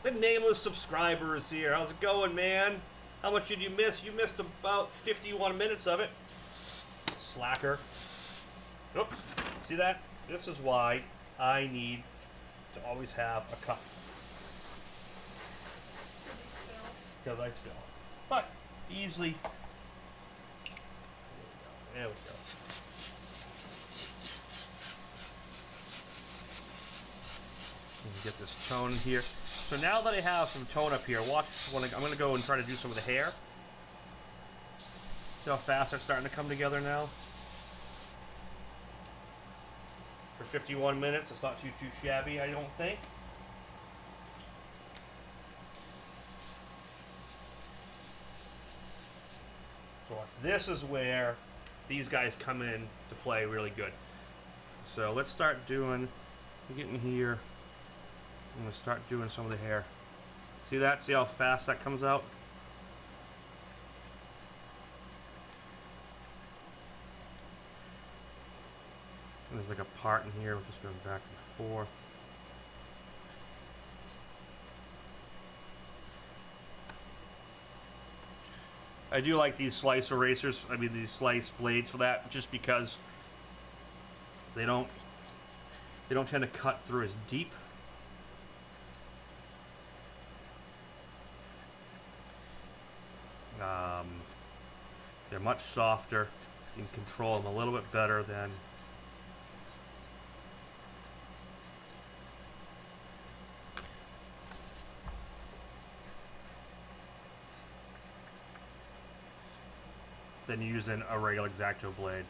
The nameless subscribers here. How's it going, man? How much did you miss? You missed about 51 minutes of it. Slacker. Oops. See that? This is why I need to always have a cup. Because I spill. But easily. There we go. Get this tone here. So now that I have some tone up here, watch when I'm going to go and try to do some of the hair. See how fast they're starting to come together now? For 51 minutes, it's not too shabby, I don't think. So this is where these guys come in to play really good. So let's start doing, getting here. I'm going to start doing some of the hair. See that? See how fast that comes out? And there's like a part in here which just goes back and forth. I do like these slice erasers, these slice blades for that, just because they don't tend to cut through as deep. They're much softer. You can control them a little bit better than using a regular X-Acto blade.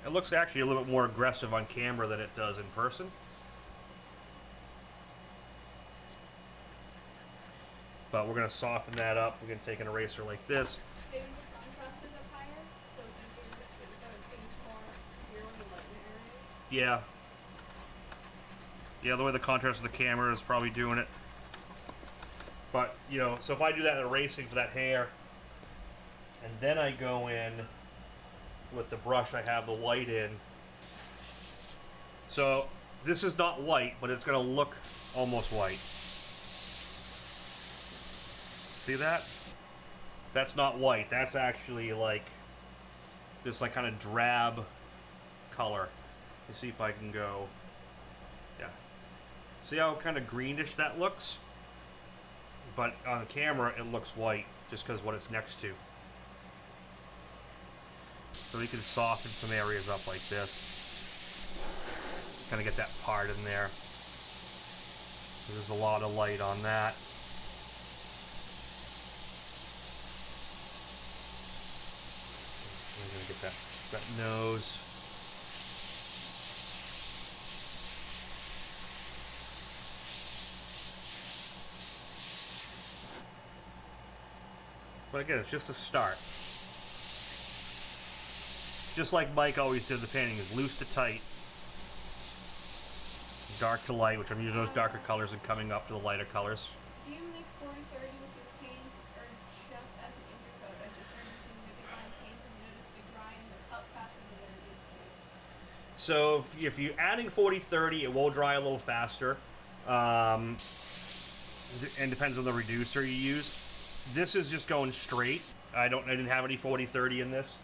It looks actually a little bit more aggressive on camera than it does in person. But we're going to soften that up. We're going to take an eraser like this. Maybe the contrast is up higher, so things more clear on the lighten areas. Yeah, the way the contrast of the camera is probably doing it. But, you know, so if I do that erasing for that hair, and then I go in with the brush I have the white in. So this is not white, but it's going to look almost white. See that? That's not white. That's actually like this like kind of drab color. Let's see if I can go. Yeah. See how kind of greenish that looks? But on the camera it looks white just because what it's next to. So we can soften some areas up like this. Kind of get that part in there. There's a lot of light on that. I'm going to get that nose. But again, it's just a start. Just like Mike always did the painting, is loose to tight, dark to light, which I'm using those darker colors and coming up to the lighter colors. Do you mix 40-30 with your paints, or just as an intercoat? I just heard you saying you combine paints and notice they dry and they're up faster than they're used to. So if you're adding 40-30, it will dry a little faster. And depends on the reducer you use. This is just going straight. I didn't have any 40-30 in this.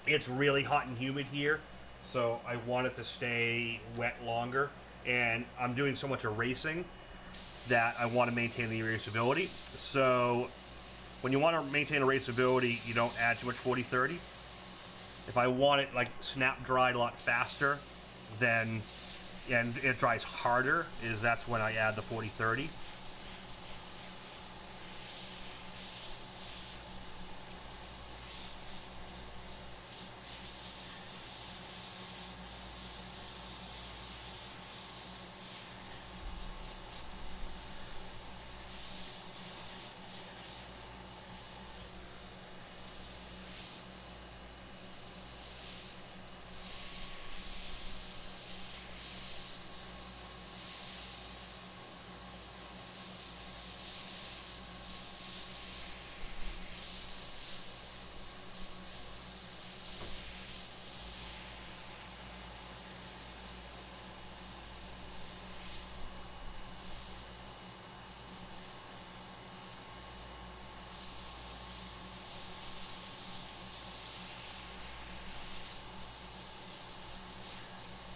It's really hot and humid here, so I want it to stay wet longer, and I'm doing so much erasing that I want to maintain the erasability. So when you want to maintain erasability, you don't add too much 40-30. If I want it like snap dried a lot faster, then, and it dries harder, that's when I add the 40-30.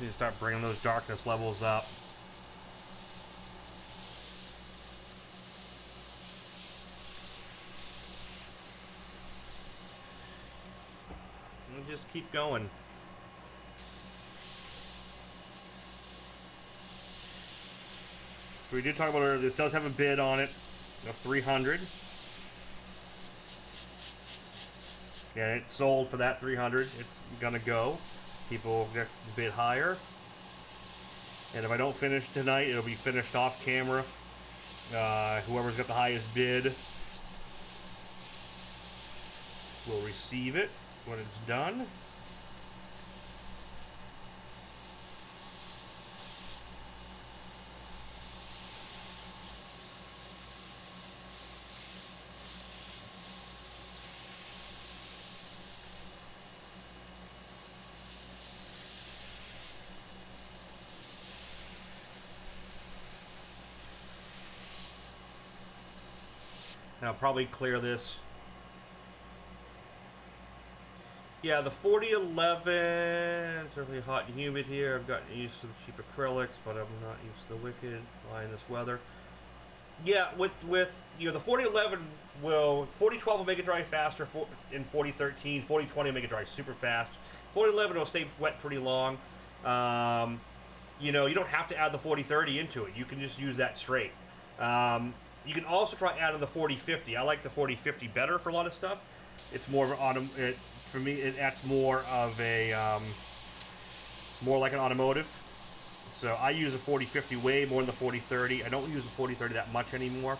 You start bringing those darkness levels up. And just keep going. We did talk about earlier, this does have a bid on it of $300. Yeah, it sold for that $300. It's gonna go. People get a bit higher, and if I don't finish tonight, it'll be finished off camera. Whoever's got the highest bid will receive it when it's done. And I'll probably clear this. Yeah, the 4011, it's really hot and humid here. I've gotten used to the cheap acrylics, but I'm not used to the wicked in this weather. Yeah, with you know, the 4011 will, 4012 will make it dry faster in 4013, 4020 will make it dry super fast. 4011 will stay wet pretty long. You know, you don't have to add the 4030 into it. You can just use that straight. You can also try adding the 4050. I like the 4050 better for a lot of stuff. It's more of an for me, it acts more of a more like an automotive. So I use the 4050 way more than the 4030. I don't use the 4030 that much anymore.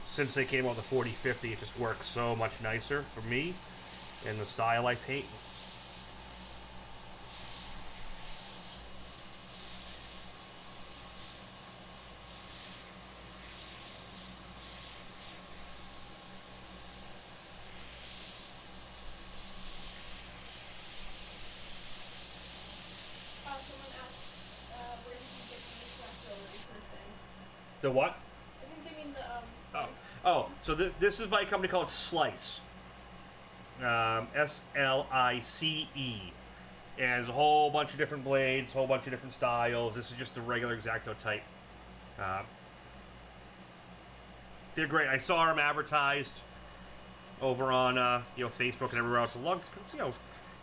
Since they came out with the 4050, it just works so much nicer for me and the style I paint. The what? I think they mean the Oh, so this is by a company called Slice. S-L-I-C-E. And there's a whole bunch of different blades, a whole bunch of different styles. This is just the regular X-Acto type. They're great. I saw them advertised over on you know, Facebook and everywhere else. You know,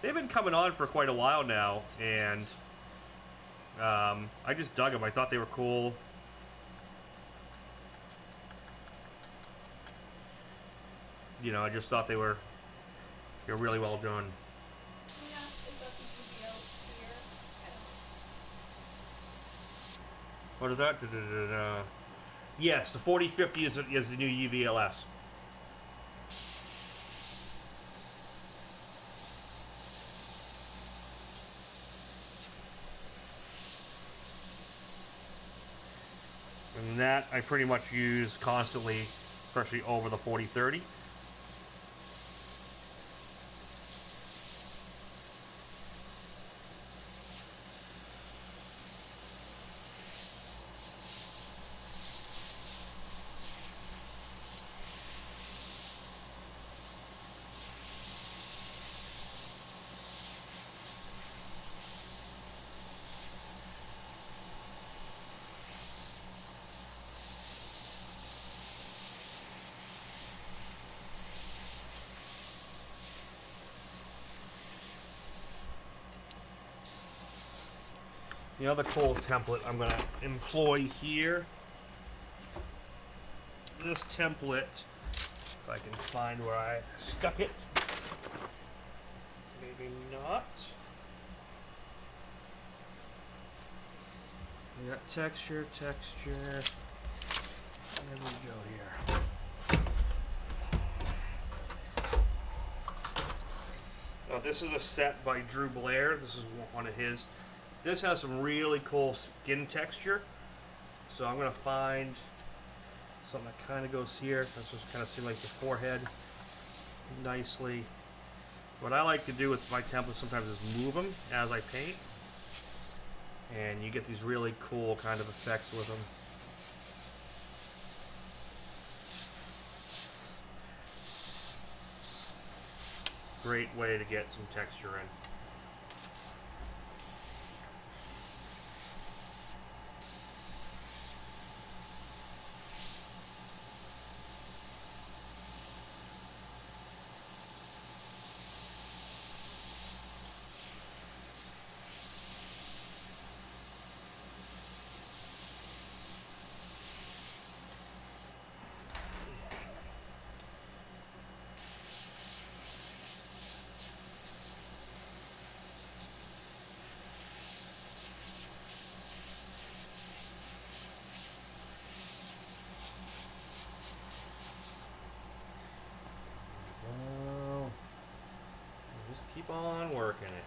they've been coming on for quite a while now, and I just dug them. I thought they were cool. You know, I just thought they're really well done. What is that? Da-da-da-da. Yes, the 4050 is the new UVLS. And that I pretty much use constantly, especially over the 4030. The other cool template I'm going to employ here, this template, if I can find where I stuck it, maybe not. We got texture, there we go here. Now this is a set by Drew Blair, this is one of his. This has some really cool skin texture, so I'm going to find something that kind of goes here. This just kind of simulates the forehead nicely. What I like to do with my templates sometimes is move them as I paint, and you get these really cool kind of effects with them. Great way to get some texture in. Just keep on working it.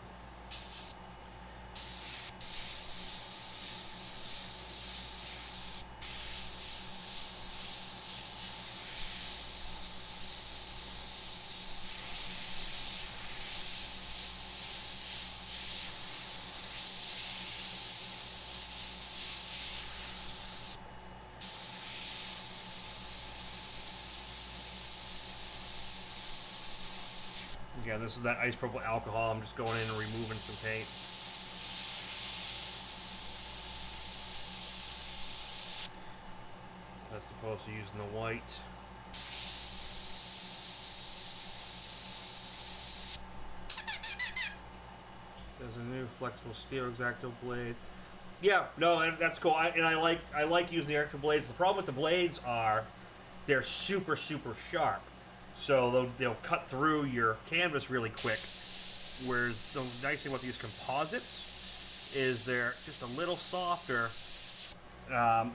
Again, this is that isopropyl alcohol. I'm just going in and removing some paint. As opposed to using the white. There's a new flexible steel X-Acto blade. Yeah, no, that's cool. I like using the extra blades. The problem with the blades are they're super sharp. So they'll cut through your canvas really quick. Whereas the nice thing about these composites is they're just a little softer,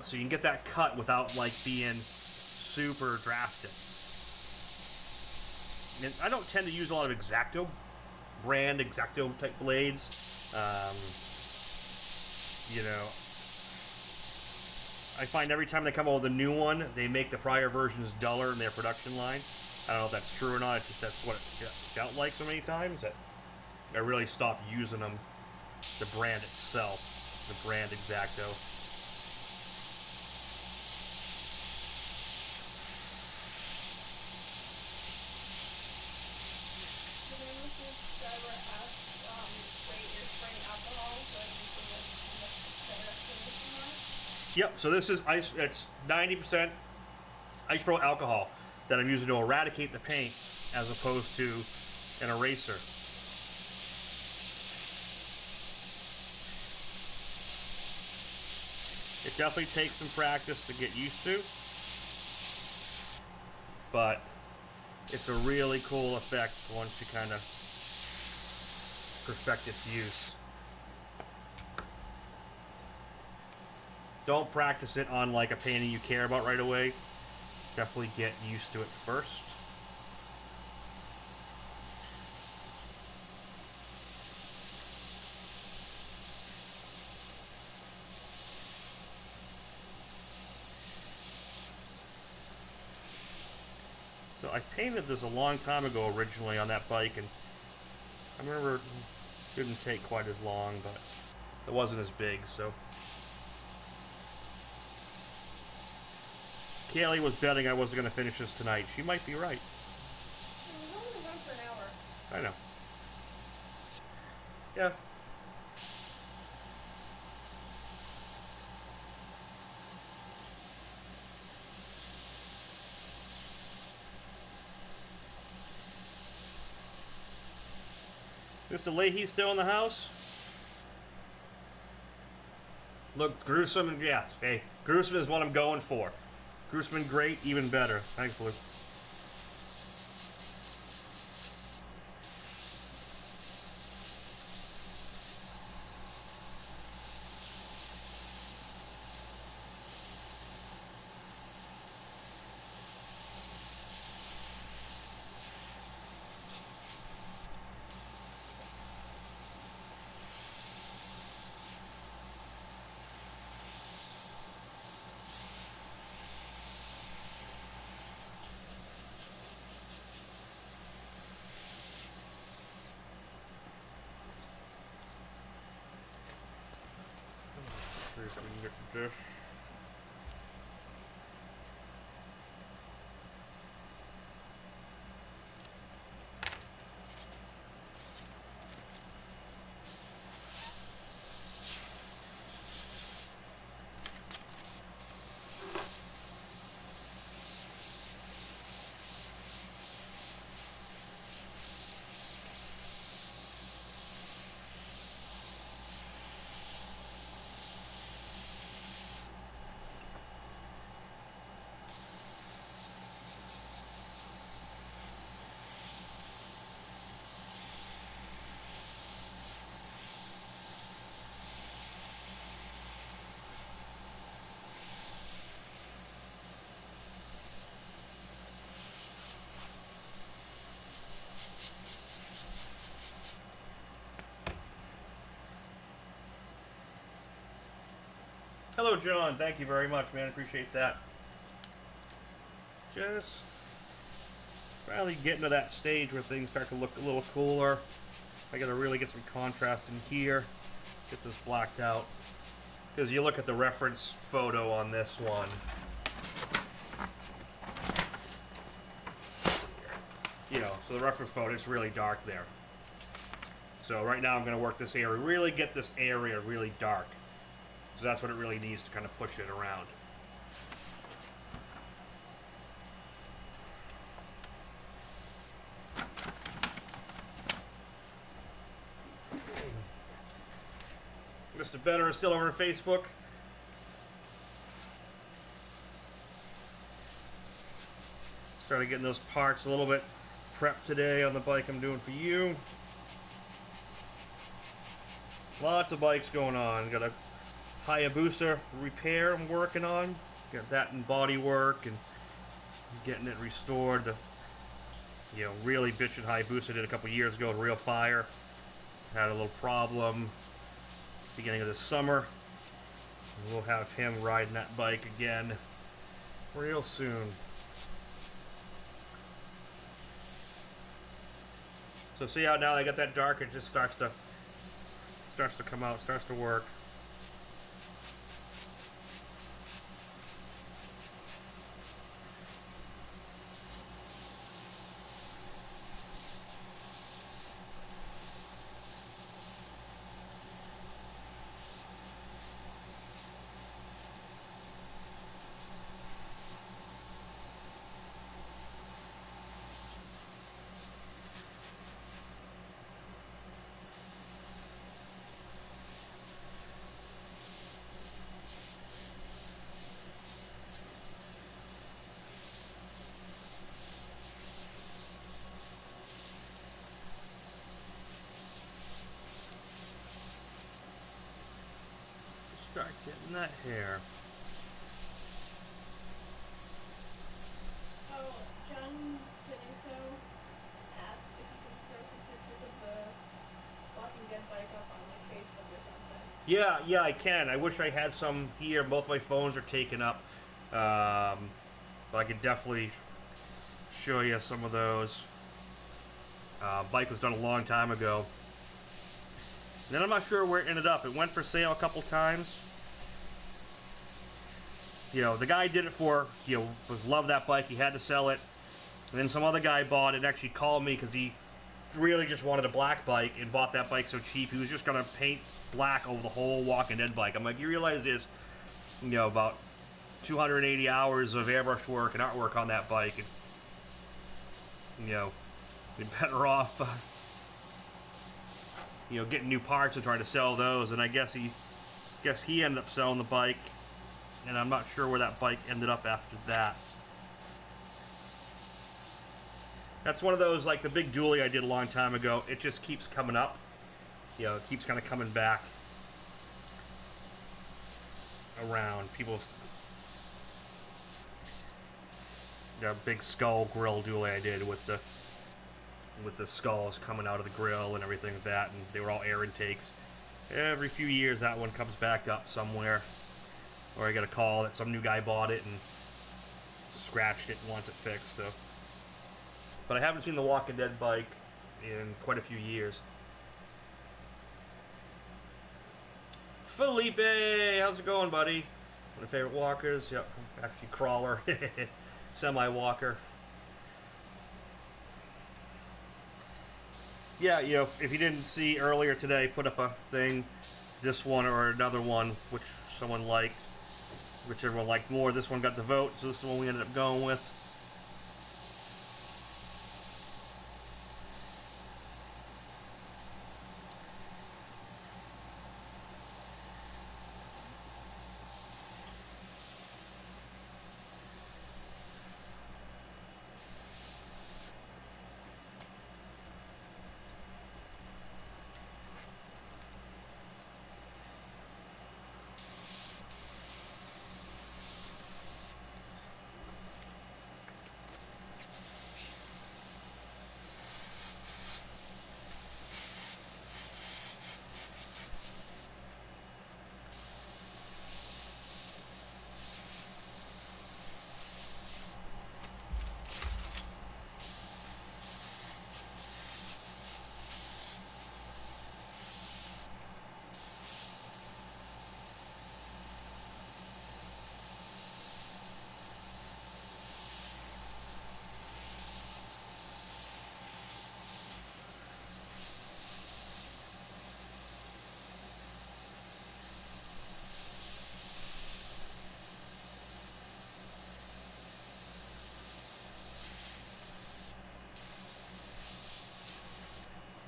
so you can get that cut without like being super drastic. And I don't tend to use a lot of X-Acto brand, X-Acto type blades. You know, I find every time they come out with a new one, they make the prior versions duller in their production line. I don't know if that's true or not. It's just that's what it felt like so many times that I really stopped using them. The brand itself, the brand X-Acto. Yep. So this is ice. It's 90% isopropyl alcohol that I'm using to eradicate the paint as opposed to an eraser. It definitely takes some practice to get used to, but it's a really cool effect once you kind of perfect its use. Don't practice it on like a painting you care about right away. Definitely get used to it first. So I painted this a long time ago originally on that bike, and I remember it didn't take quite as long, but it wasn't as big, so. Kaylee was betting I wasn't going to finish this tonight. She might be right. We've only been going for an hour. I know. Yeah. Mr. Leahy's still in the house? Look, gruesome and yeah, hey, gruesome is what I'm going for. Gruesome and great, even better. Thanks, Blue. This. Hello, John. Thank you very much, man. Appreciate that. Just finally getting to that stage where things start to look a little cooler. I gotta really get some contrast in here. Get this blacked out. Because you look at the reference photo on this one. You know, so the reference photo, it's really dark there. So right now I'm gonna work this area, really get this area really dark. So that's what it really needs to kind of push it around. Mr. Benner is still over on Facebook. Started getting those parts a little bit prepped today on the bike I'm doing for you. Lots of bikes going on. Got a Hayabusa repair I'm working on. Got that in body work and getting it restored. The, you know, really bitchin' Hayabusa did a couple years ago with real fire. Had a little problem beginning of this summer. We'll have him riding that bike again real soon. So see how now I got that dark, it just starts to come out, starts to work. start getting that hair. Oh, John Deniso asked if you could throw some pictures of the Walking Dead bike up on like Facebook or something. Yeah, I can. I wish I had some here. Both my phones are taken up. But I could definitely show you some of those. Bike was done a long time ago. And then I'm not sure where it ended up. It went for sale a couple times. You know, the guy did it for, you know, loved that bike. He had to sell it. And then some other guy bought it and actually called me because he really just wanted a black bike and bought that bike so cheap. He was just going to paint black over the whole Walking Dead bike. I'm like, you realize there's, you know, about 280 hours of airbrush work and artwork on that bike. And, you know, you're better off, you know, getting new parts and trying to sell those. And I guess he ended up selling the bike. And I'm not sure where that bike ended up after that. That's one of those, like the big dually I did a long time ago. It just keeps coming up. You know, it keeps kind of coming back around. People, the big skull grill dually I did with the skulls coming out of the grill and everything like that, and they were all air intakes. Every few years that one comes back up somewhere. Or I get a call that some new guy bought it and scratched it and wants it fixed. So, but I haven't seen the Walking Dead bike in quite a few years. Felipe, how's it going, buddy? One of my favorite walkers. Yep, actually crawler, semi-walker. Yeah, you know, if you didn't see earlier today, put up a thing, this one or another one, which someone liked. Whichever one liked more. This one got the vote, so this is the one we ended up going with.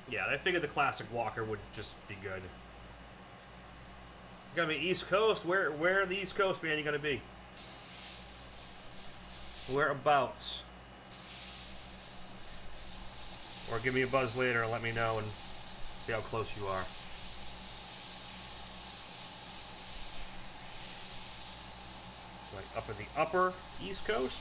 Yeah, I figured the classic walker would just be good. You're gonna be East Coast? Where the East Coast, man, you gonna be? Whereabouts? Or give me a buzz later and let me know and see how close you are. Like up in the upper East Coast?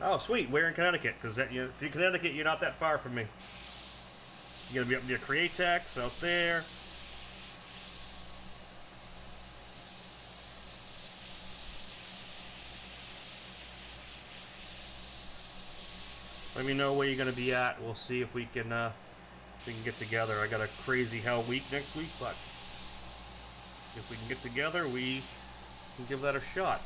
Oh, sweet. Where in Connecticut? Because if you're in Connecticut, you're not that far from me. You're going to be up near Createx, out there. Let me know where you're going to be at. We'll see if we can get together. I got a crazy hell week next week, but if we can get together, we can give that a shot.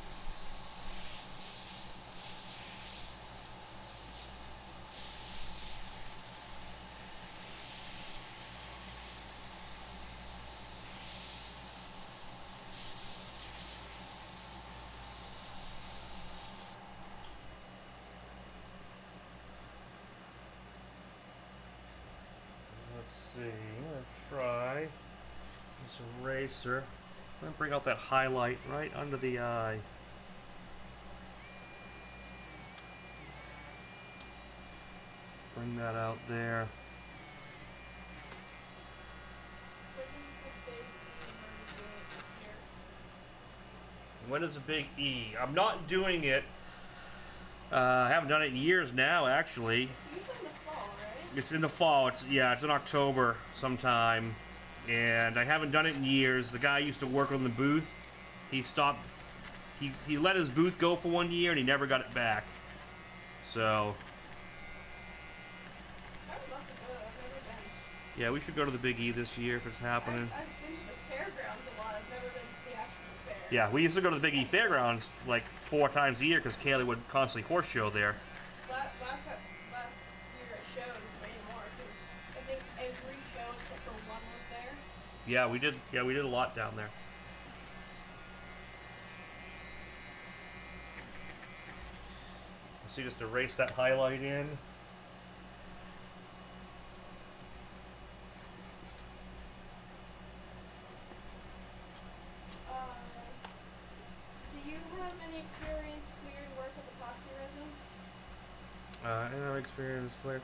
Let's see, I'm gonna try this eraser. And bring out that highlight right under the eye. Bring that out there. When is the big E? I'm not doing it. I haven't done it in years now, actually. It's usually in the fall, right? It's in the fall. It's in October sometime, and I haven't done it in years. The guy used to work on the booth. He stopped. He let his booth go for 1 year, and he never got it back. So. I would love to go. I've never been. Yeah, we should go to the Big E this year if it's happening. I've been to the fairgrounds a lot. I've never been to the actual fair. Yeah, we used to go to the Big E Fairgrounds like 4 times a year because Kaylee would constantly horse show there. Last year I showed way more because I think every show except for one was there. Yeah, we did. Yeah, we did a lot down there. So just erase that highlight in. Do you have any experience clearing work with epoxy resin? In our experience, clear.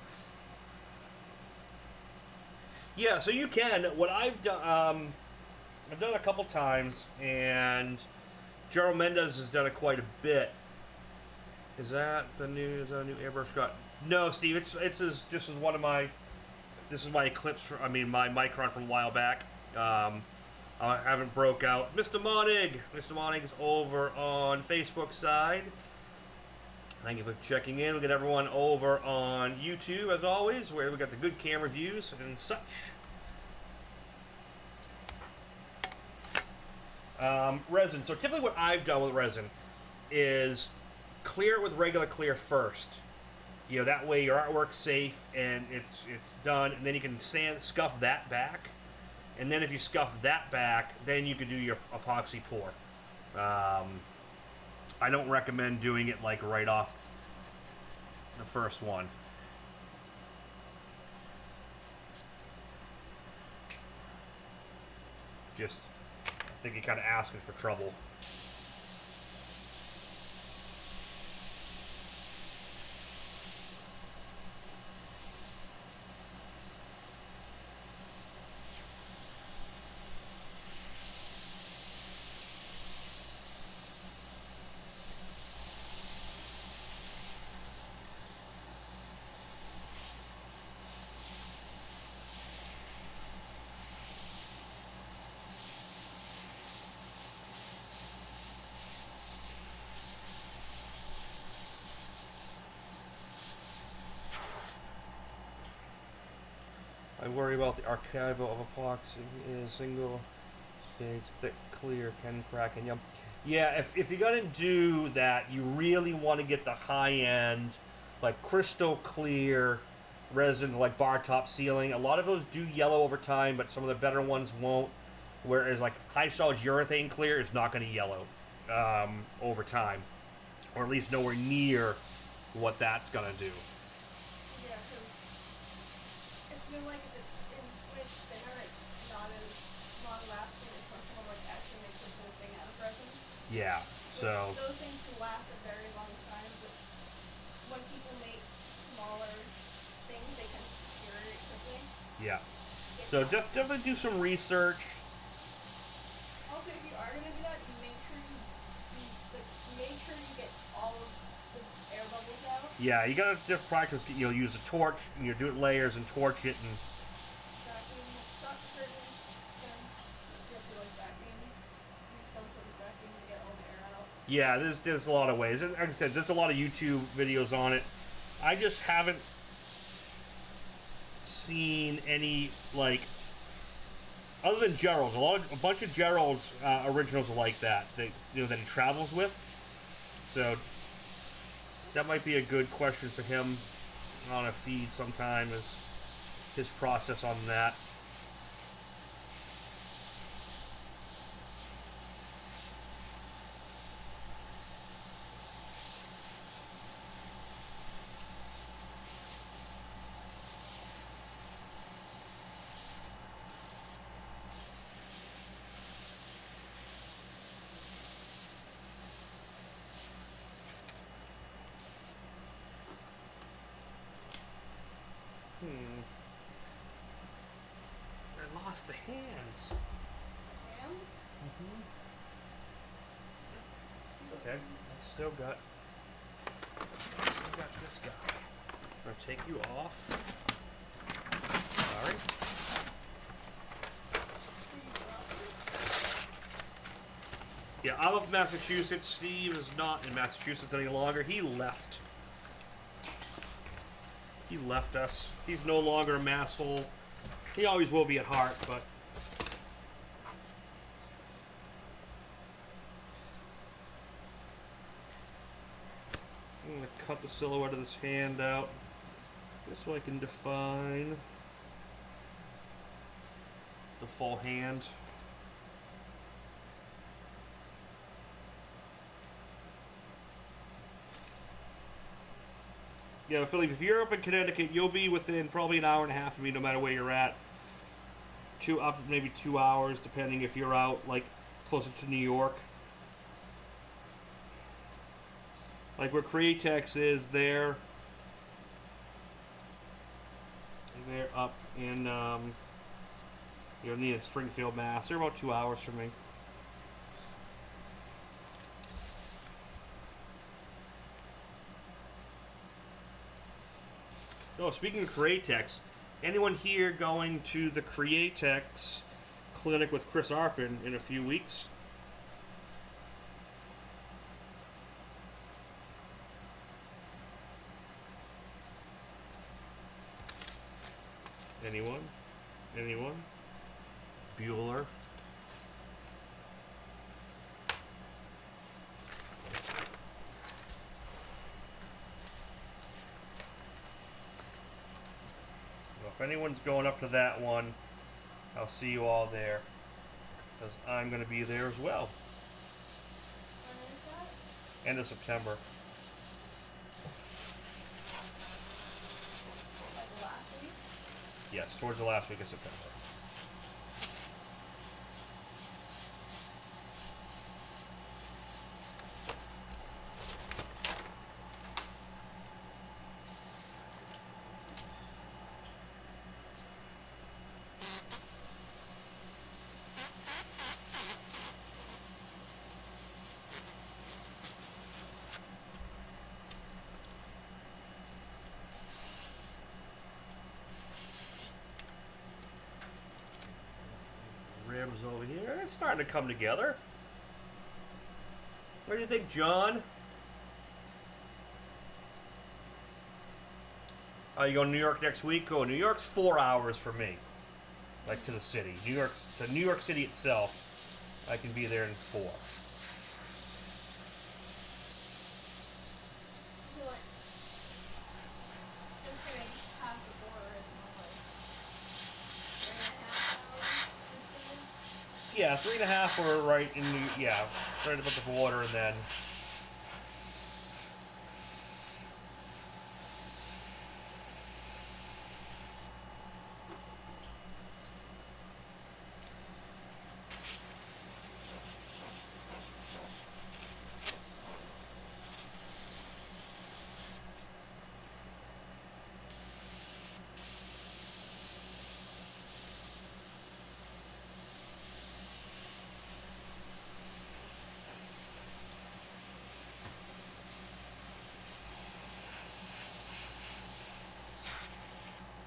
Yeah, so you can. What I've done a couple times, and Gerald Mendez has done it quite a bit. Is that a new airbrush got? No, Steve. It's just as one of my. This is my Eclipse. My Micron from a while back. I haven't broke out. Mr. Monig. Mr. Monig's over on Facebook side. Thank you for checking in. We got everyone over on YouTube as always, where we got the good camera views and such. Resin. So typically, what I've done with resin is clear it with regular clear first. You know, that way your artwork's safe and it's done, and then you can scuff that back, and then if you scuff that back, then you can do your epoxy pour. I don't recommend doing it like right off the first one. Just, I think you're kind of asking for trouble. I worry about the archival of epoxy is single stage thick clear can crack and yum. Yeah, if you're gonna do that, you really want to get the high end, like crystal clear resin, like bar top sealing. A lot of those do yellow over time, but some of the better ones won't. Whereas like high solid urethane clear is not going to yellow over time, or at least nowhere near what that's gonna do. Yeah, because I feel like when it's thinner, it's not as long lasting as when someone like actually makes the whole thing out of resin. Yeah, so Those things can last a very long time, but when people make smaller things, they can deteriorate quickly. yeah, so definitely do some research. Also, if you are gonna do that, make sure you get all of the air bubbles out. Yeah, you gotta just practice. You'll use a torch and you do it layers and torch it and. Vacuum, stop certain, and you have to like vacuum, use some sort of vacuum to get all the air out. Yeah, there's a lot of ways. And like I said, there's a lot of YouTube videos on it. I just haven't seen any like other than Gerald's. A bunch of Gerald's originals are like that. That that he travels with. So that might be a good question for him on a feed sometime. Is his process on that. the hands. Hands? Mm-hmm. Okay, I still got this guy. I'm gonna take you off. Sorry. Yeah, I'm up in Massachusetts. Steve is not in Massachusetts any longer. He left. He left us. He's no longer a masshole. He always will be at heart, but I'm gonna cut the silhouette of this hand out just so I can define the full hand. Yeah, Philip, if you're up in Connecticut, you'll be within probably an hour and a half of me no matter where you're at. Maybe 2 hours, depending if you're out, like, closer to New York. Like where Createx is, they're up in, near Springfield, Mass. They're about 2 hours from me. Oh, speaking of Createx, anyone here going to the Createx clinic with Chris Arpin in a few weeks? Anyone? Anyone? Bueller? If anyone's going up to that one, I'll see you all there, because I'm going to be there as well. When is that? End of September. Like last week? Yes, towards the last week of September. Rims over here. It's starting to come together. What do you think, John? Oh, you going to New York next week? Oh, New York's 4 hours for me. Like to the city. The New York City itself, I can be there in 4. So like, just kidding, half the border is more like 3.5 hours. Yeah, 3.5 or right in right about the border, and then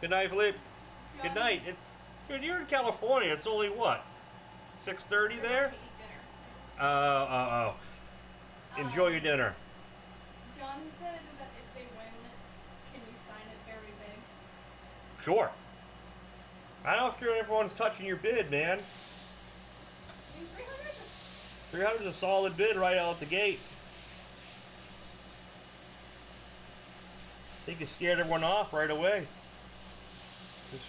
good night, Philippe. Good night. Dude, you're in California. It's only what? 6:30 there? Oh. Enjoy your dinner. John said that if they win, can you sign it very big? Sure. I don't know if everyone's touching your bid, man. 300? 300 is a solid bid right out the gate. I think you scared everyone off right away. Just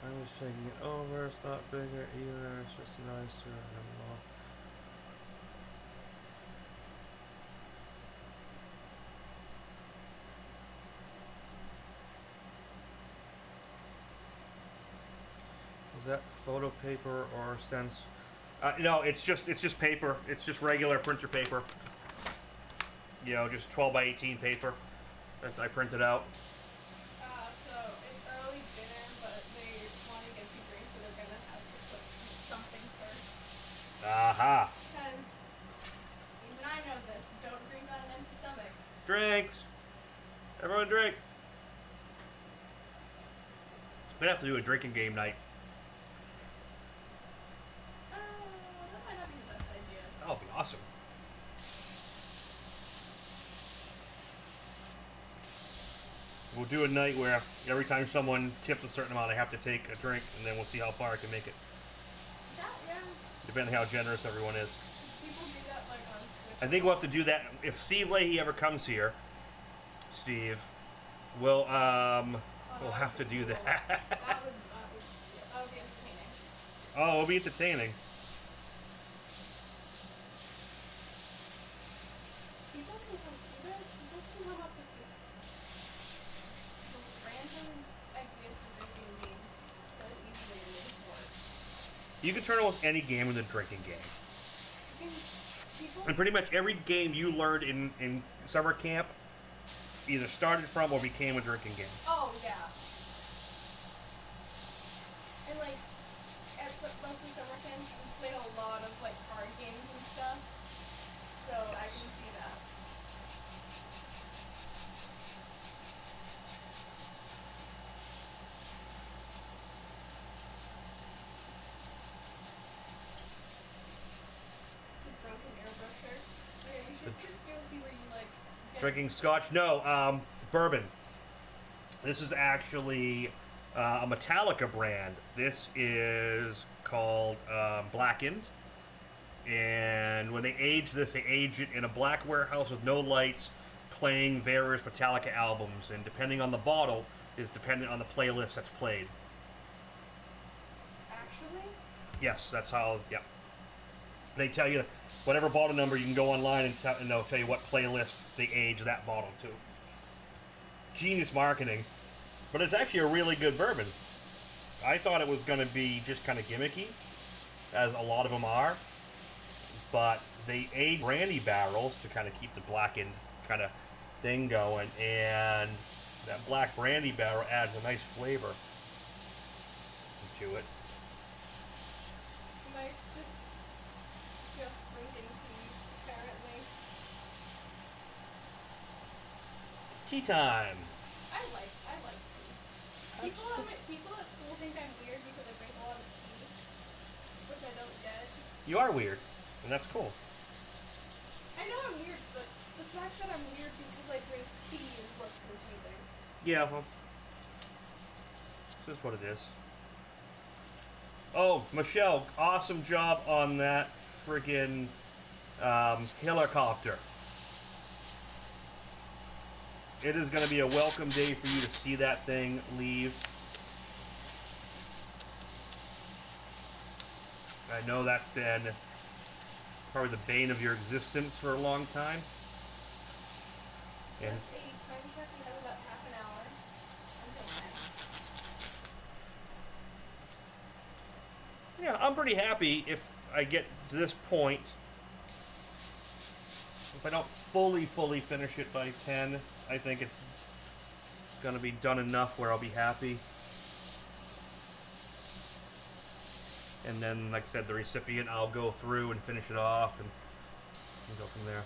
I was taking it over, it's not bigger either, it's just nicer and more. Is that photo paper or stencil? No, it's just paper. It's just regular printer paper. You know, just 12 by 18 paper that I printed out. So it's early dinner, but they want to get you drinks, so they're gonna have to put something first. Aha. Because even I know this. Don't drink on an empty stomach. Drinks. Everyone drink. We're gonna have to do a drinking game night. That might not be the best idea. That would be awesome. We'll do a night where every time someone tips a certain amount, I have to take a drink, and then we'll see how far I can make it. Yeah. Depending how generous everyone is. People do that like on Twitch. I think we'll have to do that if Steve Leahy ever comes here. Steve, we'll have to do that. That would be entertaining. Oh, it'll be entertaining. People can come up with random ideas for drinking games so easily in this sport. You can turn almost any game into a drinking game. People And pretty much every game you learned in summer camp either started from or became a drinking game. Oh, yeah. And, like, at mostly summer camps, we played a lot of, like, card games and stuff. So I can see that. The drunken airbrusher. Okay, we should just do it where you, like, get Drinking scotch? No, bourbon. This is actually a Metallica brand. This is called Blackened. And when they age this, they age it in a black warehouse with no lights, playing various Metallica albums. And depending on the bottle, is dependent on the playlist that's played. actually. Yes, that's how, yeah. They tell you whatever bottle number, you can go online and they'll tell you what playlist they age that bottle to. Genius marketing. But it's actually a really good bourbon. I thought it was going to be just kind of gimmicky, as a lot of them are. But they age brandy barrels to kind of keep the blackened kind of thing going. And that black brandy barrel adds a nice flavor to it. Mike's just drinking tea, apparently. Tea time. I like tea. People at school think I'm weird because I drink a lot of tea, which I don't get. You are weird, and that's cool. I know I'm weird, but the fact that I'm weird because I drink tea is what's confusing. Yeah, well, this is what it is. Oh, Michelle, awesome job on that friggin' helicopter. It is going to be a welcome day for you to see that thing leave. I know that's been probably the bane of your existence for a long time. And Just a time check, we have about half an hour until 10. yeah, I'm pretty happy if I get to this point. If I don't fully finish it by 10, I think it's going to be done enough where I'll be happy. And then, like I said, the recipient, I'll go through and finish it off and go from there.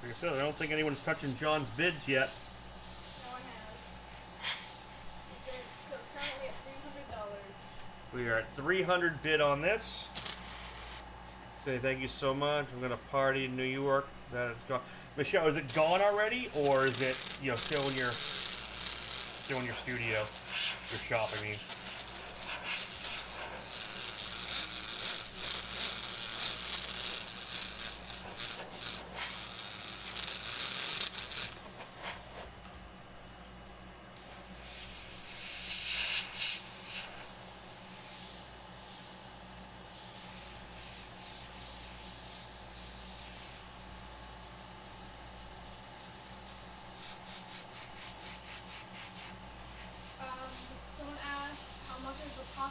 Like I said, I don't think anyone's touching John's bids yet. No one has. So currently at $300. We are at 300 bid on this. Say thank you so much. I'm gonna party in New York. That it's gone. Michelle, is it gone already, or is it still in your studio, your shop? I mean.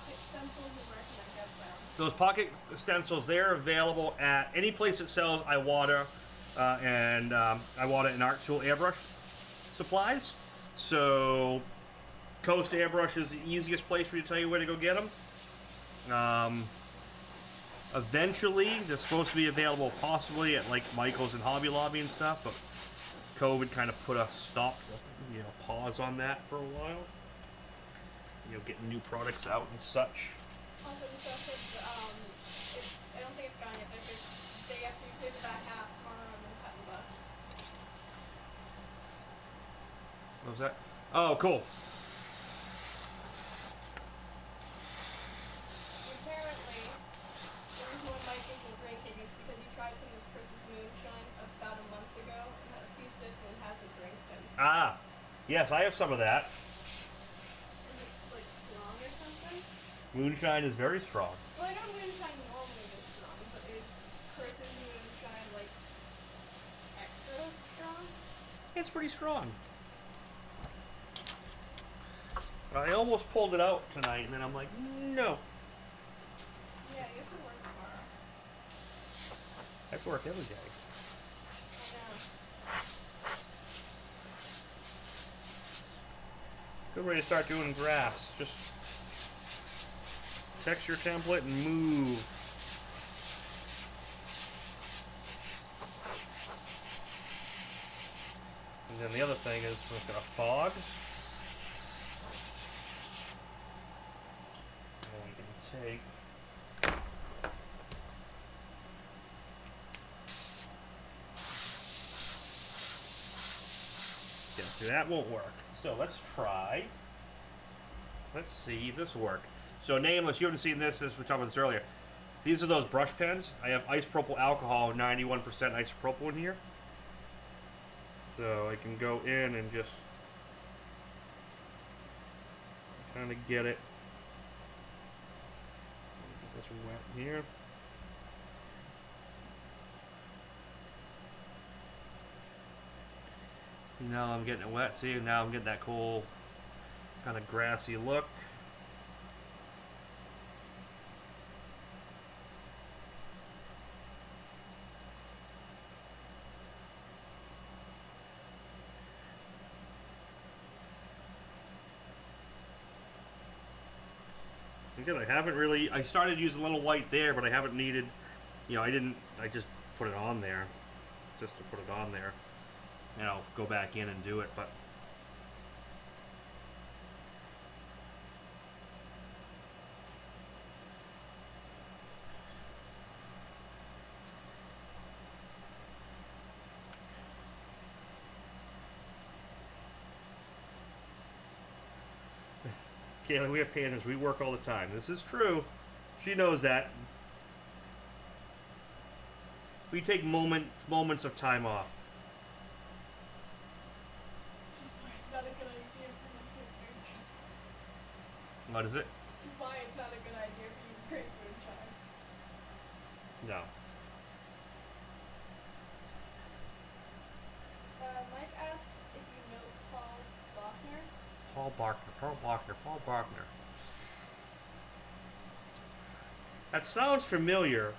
pocket stencils and where can I get them? Those pocket stencils, they're available at any place that sells Iwata and Iwata and Art Tool airbrush supplies. So Coast Airbrush is the easiest place for you to tell you where to go get them. Eventually, they're supposed to be available possibly at like Michael's and Hobby Lobby and stuff, but COVID kind of put a stop, pause on that for a while. Getting new products out and such. Also, the stuff I don't think it's gone yet. They have to pay the back half tomorrow and then cut and buck. What was that? Oh, cool. Apparently, the reason why Mike isn't drinking is because he tried some of Chris's moonshine about a month ago and had a few sips and hasn't drank since. Ah, yes, I have some of that. Is it like strong or something? Moonshine is very strong. Well, I know moonshine normally is strong, but is Chris's moonshine like extra strong? It's pretty strong. I almost pulled it out tonight, and then I'm like, no. Yeah, you have to work tomorrow. I have to work every day. I know. Good way to start doing grass. Just texture template and move. And then the other thing is we're going to fog. And we can take see, that won't work. So let's try. Let's see if this will work. So Nameless, you haven't seen this, we talked about this earlier. These are those brush pens. I have isopropyl alcohol, 91% isopropyl in here. So I can go in and just kind of get it. Get this wet in here. Now I'm getting it wet. See, now I'm getting that cool kind of grassy look. Again, I started using a little white there, but I haven't needed, I just put it on there, just to put it on there. Go back in and do it, but Kayla, we have painters. We work all the time. This is true. She knows that. We take moments of time off. Which is why it's not a good idea for you to drink moonshine. What is it? Which is why it's not a good idea for you to drink moonshine. No. Mike asked if you know Paul Bachner. Paul Bachner. That sounds familiar.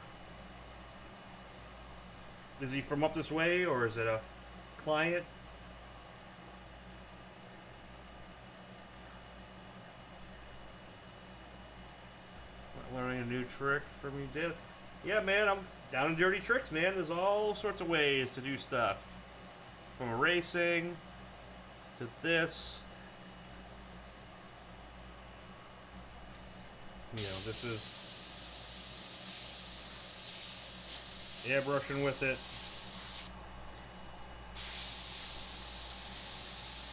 Is he from up this way, or is it a client? Learning a new trick for me, did? Yeah, man, I'm down in dirty tricks, man. There's all sorts of ways to do stuff. From erasing to this. This is airbrushing with it.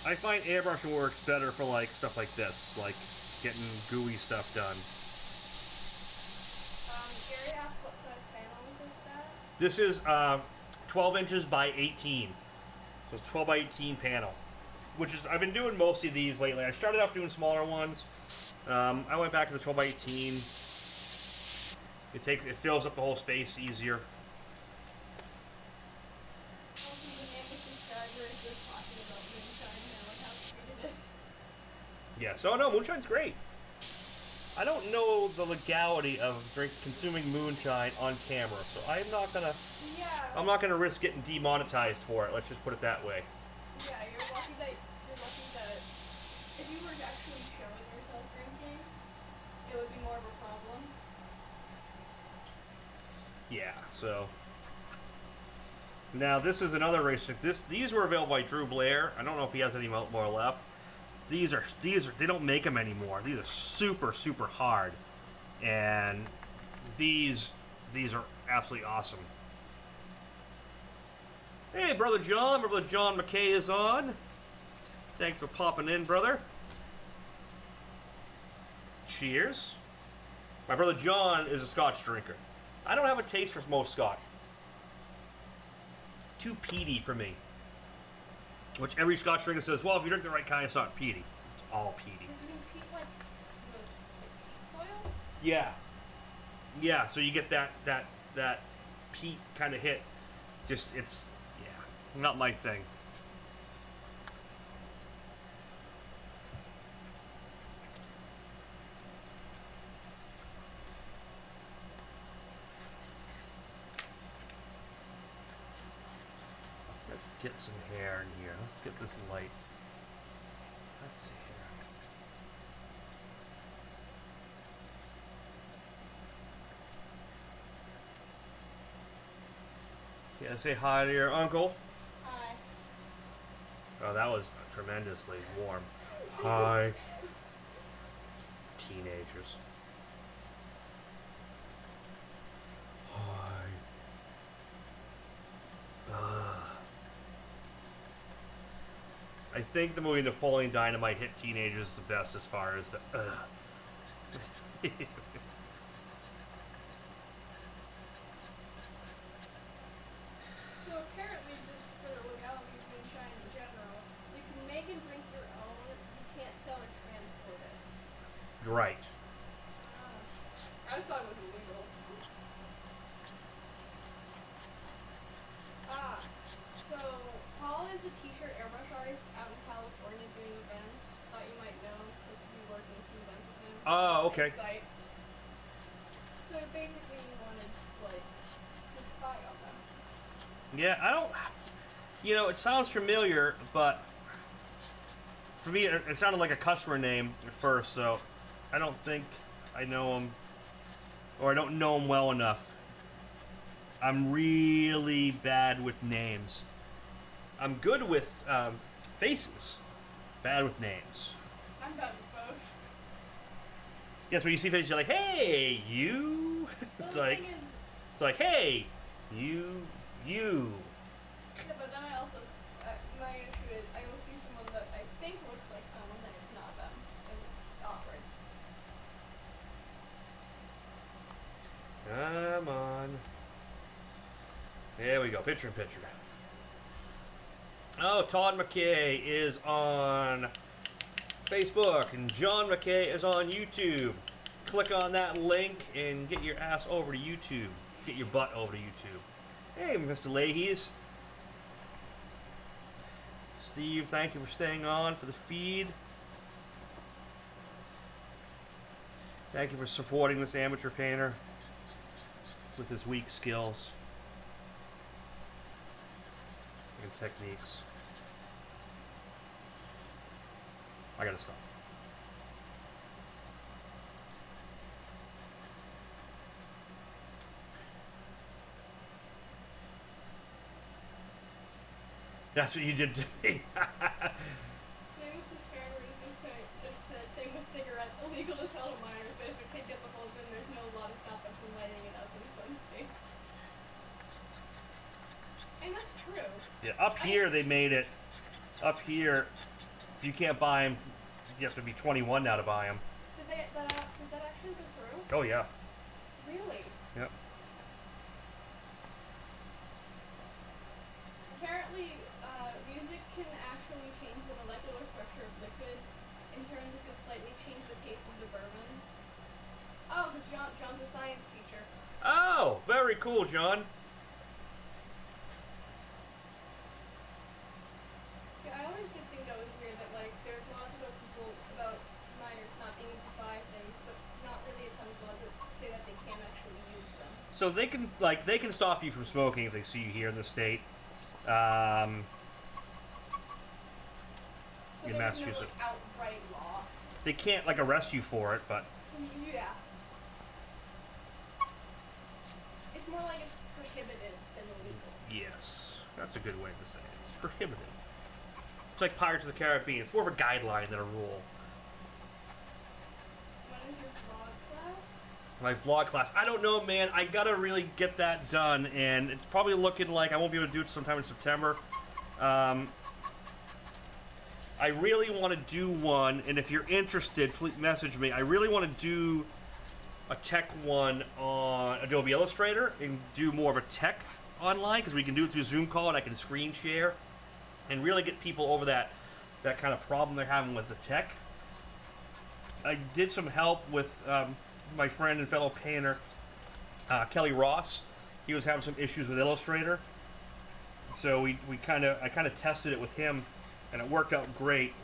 I find airbrushing works better for stuff like this, like getting gooey stuff done. Gary asked what size panel is that? This is 12 inches by 18. So it's 12 by 18 panel. Which is, I've been doing mostly these lately. I started off doing smaller ones. I went back to the 12 by 18. It fills up the whole space easier. Yeah, so no, moonshine's great. I don't know the legality of consuming moonshine on camera, so I'm not gonna. Yeah. I'm not gonna risk getting demonetized for it. Let's just put it that way. Yeah, you're lucky that if you were actually showing yourself drinking, it would be more of a problem. Yeah. So now this is another race. These were available by Drew Blair. I don't know if he has any more left. These are they don't make them anymore. These are super hard, and these are absolutely awesome. Hey, Brother John McKay is on. Thanks for popping in, brother. Cheers. My brother John is a Scotch drinker. I don't have a taste for most Scotch. Too peaty for me. Which every Scotch drinker says, well, if you drink the right kind, it's not peaty. It's all peaty. You're doing peat like peat soil? Yeah. Yeah, so you get that peat kind of hit. Just, it's, yeah, not my thing. Let's get some hair in here. Let's get this light. Let's see here. Yeah, say hi to your uncle. Hi. Oh, that was tremendously warm. Hi. Teenagers. Hi. I think the movie Napoleon Dynamite hit teenagers the best as far as the So apparently, just for the legality of moonshine in general, you can make and drink your own, you can't sell or transport it. Right. I just thought it was illegal. So Paul is a t-shirt airbrush artist out in California doing events. Thought you might know, because we worked in some events with him. Oh, okay. Site. So basically, you wanted to spy on them. Yeah, I don't. You know, it sounds familiar, but for me, it sounded like a customer name at first, so I don't think I know him, or I don't know him well enough. I'm really bad with names. I'm good with faces, bad with names. I'm bad with both. Yes, when you see faces, you're like, "Hey, you." Well, It's the like, thing is, it's like, "Hey, you." yeah, but then I also, my issue is, I will see someone that I think looks like someone that it's not them, and it's awkward. Come on. There we go. Picture in picture. Oh, Todd McKay is on Facebook, and John McKay is on YouTube. Click on that link and get your ass over to YouTube. Get your butt over to YouTube. Hey, Mr. Leahy's. Steve, thank you for staying on for the feed. Thank you for supporting this amateur painter with his weak skills and techniques. I gotta stop. That's what you did to me. Same with asparagus, same with cigarettes. Illegal to sell to minors, but if a kid gets a hold of them, there's no law to stop them from lighting it up in some states. And that's true. Yeah, up here they made it. Up here, you can't buy them. You have to be 21 now to buy them. Did that actually go through? Oh yeah. Really? Yep. Apparently, music can actually change the molecular structure of liquids. In turn, this could slightly change the taste of the bourbon. Oh, because John's a science teacher. Oh, very cool, John. Yeah, I always did think that was weird that, there's laws about minors not being able to buy things, but not So they can stop you from smoking if they see you here in the state. But In there's no, Massachusetts, like, outright law. they can't like arrest you for it, but Yeah. It's more like it's prohibited than illegal. yes, that's a good way to say it. It's prohibited. It's like Pirates of the Caribbean. It's more of a guideline than a rule. When is your vlog class? My vlog class. I don't know, man. I gotta really get that done, and it's probably looking like I won't be able to do it sometime in September. I really want to do one, and if you're interested, please message me. I really want to do a tech one on Adobe Illustrator and do more of a tech online, because we can do it through Zoom call and I can screen share and really get people over that kind of problem they're having with the tech. I did some help with my friend and fellow painter Kelly Ross. He was having some issues with Illustrator, so I kind of tested it with him, and it worked out great.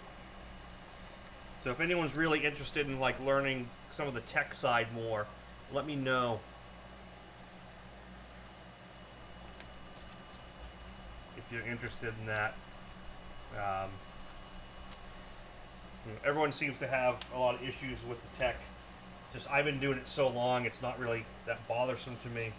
So if anyone's really interested in like learning some of the tech side more, let me know. If you're interested in that. Everyone seems to have a lot of issues with the tech. Just I've been doing it so long, it's not really that bothersome to me.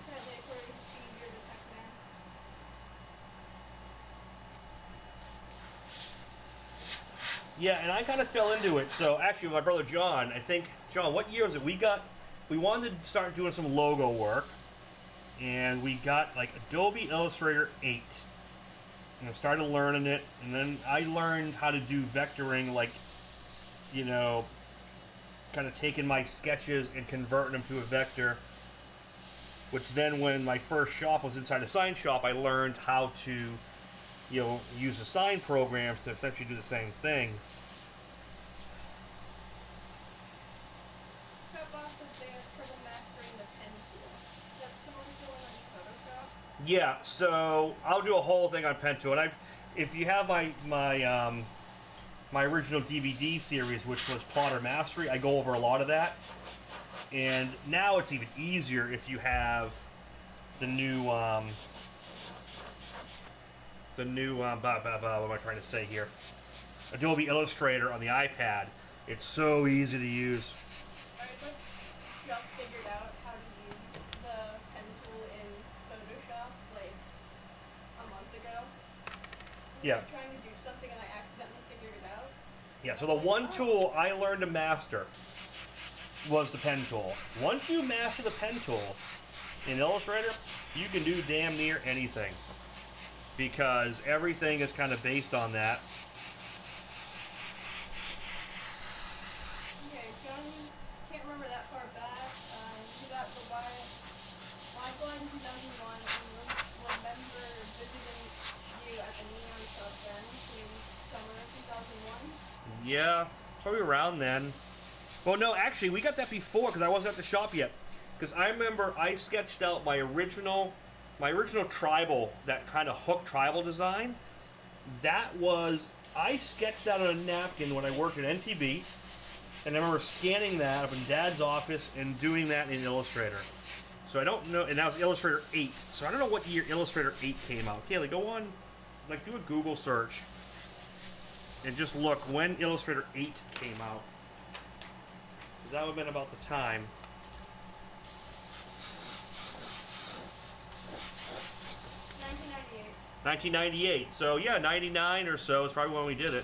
Apparently, according to Steve, you're the tech man. Yeah, and I kind of fell into it. So actually, with my brother John, I think, John, what year was it? We wanted to start doing some logo work, and we got like Adobe Illustrator 8. And I started learning it, and then I learned how to do vectoring, like, you know, kind of taking my sketches and converting them to a vector. Which then, when my first shop was inside a sign shop, I learned how to, you know, use the sign programs to essentially do the same thing. Cut off was there for the mastering the pen tool. That's similar to the one in Photoshop. Yeah, so I'll do a whole thing on pen tool, and if you have my original DVD series, which was Plotter Mastery, I go over a lot of that. And now it's even easier if you have the new what am I trying to say here? Adobe Illustrator on the iPad. It's so easy to use. I just figured out how to use the pen tool in Photoshop like a month ago. Yeah. I was trying to do something and I accidentally figured it out. Yeah, so the one tool I learned to master was the pen tool. Once you master the pen tool in Illustrator, you can do damn near anything, because everything is kind of based on that. Okay, John, can't remember that far back. You got the Wi-Fi in 2001 and remember visiting you at the Neon Shop then in summer 2001. Yeah, probably around then. Well, no, actually, we got that before, because I wasn't at the shop yet. Because I remember I sketched out my original tribal, that kind of hook tribal design. That was, I sketched that on a napkin when I worked at NTB, and I remember scanning that up in Dad's office and doing that in Illustrator. So I don't know, and that was Illustrator 8. So I don't know what year Illustrator 8 came out. Kaylee, go on, like, do a Google search and just look when Illustrator 8 came out. That would have been about the time. 1998. So yeah, 99 or so is probably when we did it. The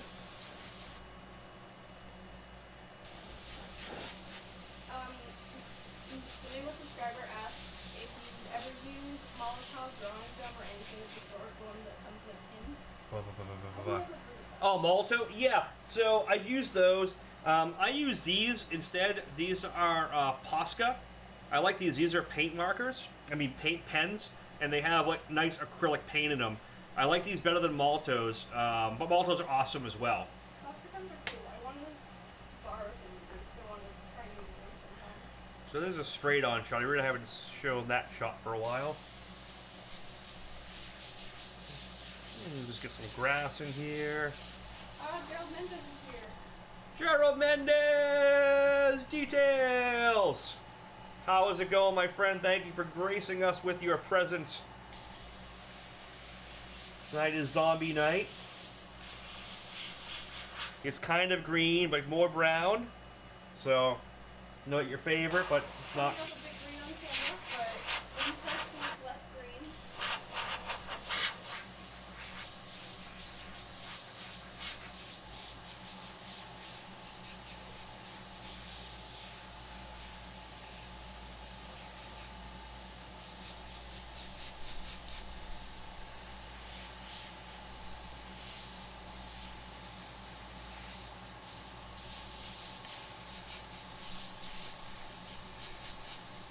name of subscriber asked if you've ever used Molotov drawing gum or anything of the sort, the one that comes in a tin. Oh, Molto? Yeah. So I've used those. I use these instead. These are Posca. I like these. These are paint markers. I mean paint pens, and they have like nice acrylic paint in them. I like these better than Maltos, but Maltos are awesome as well. Posca pens are cool. I want to borrow some because I want to try to use them sometime. So this is a straight on shot. I really haven't shown that shot for a while. Just get some grass in here. Gerald Mendez is here. Gerald Mendez! Details! How is it going, my friend? Thank you for gracing us with your presence. Tonight is zombie night. It's kind of green, but more brown. So, not your favorite, but it's not. It was a bit green on camera, but in person it's less green.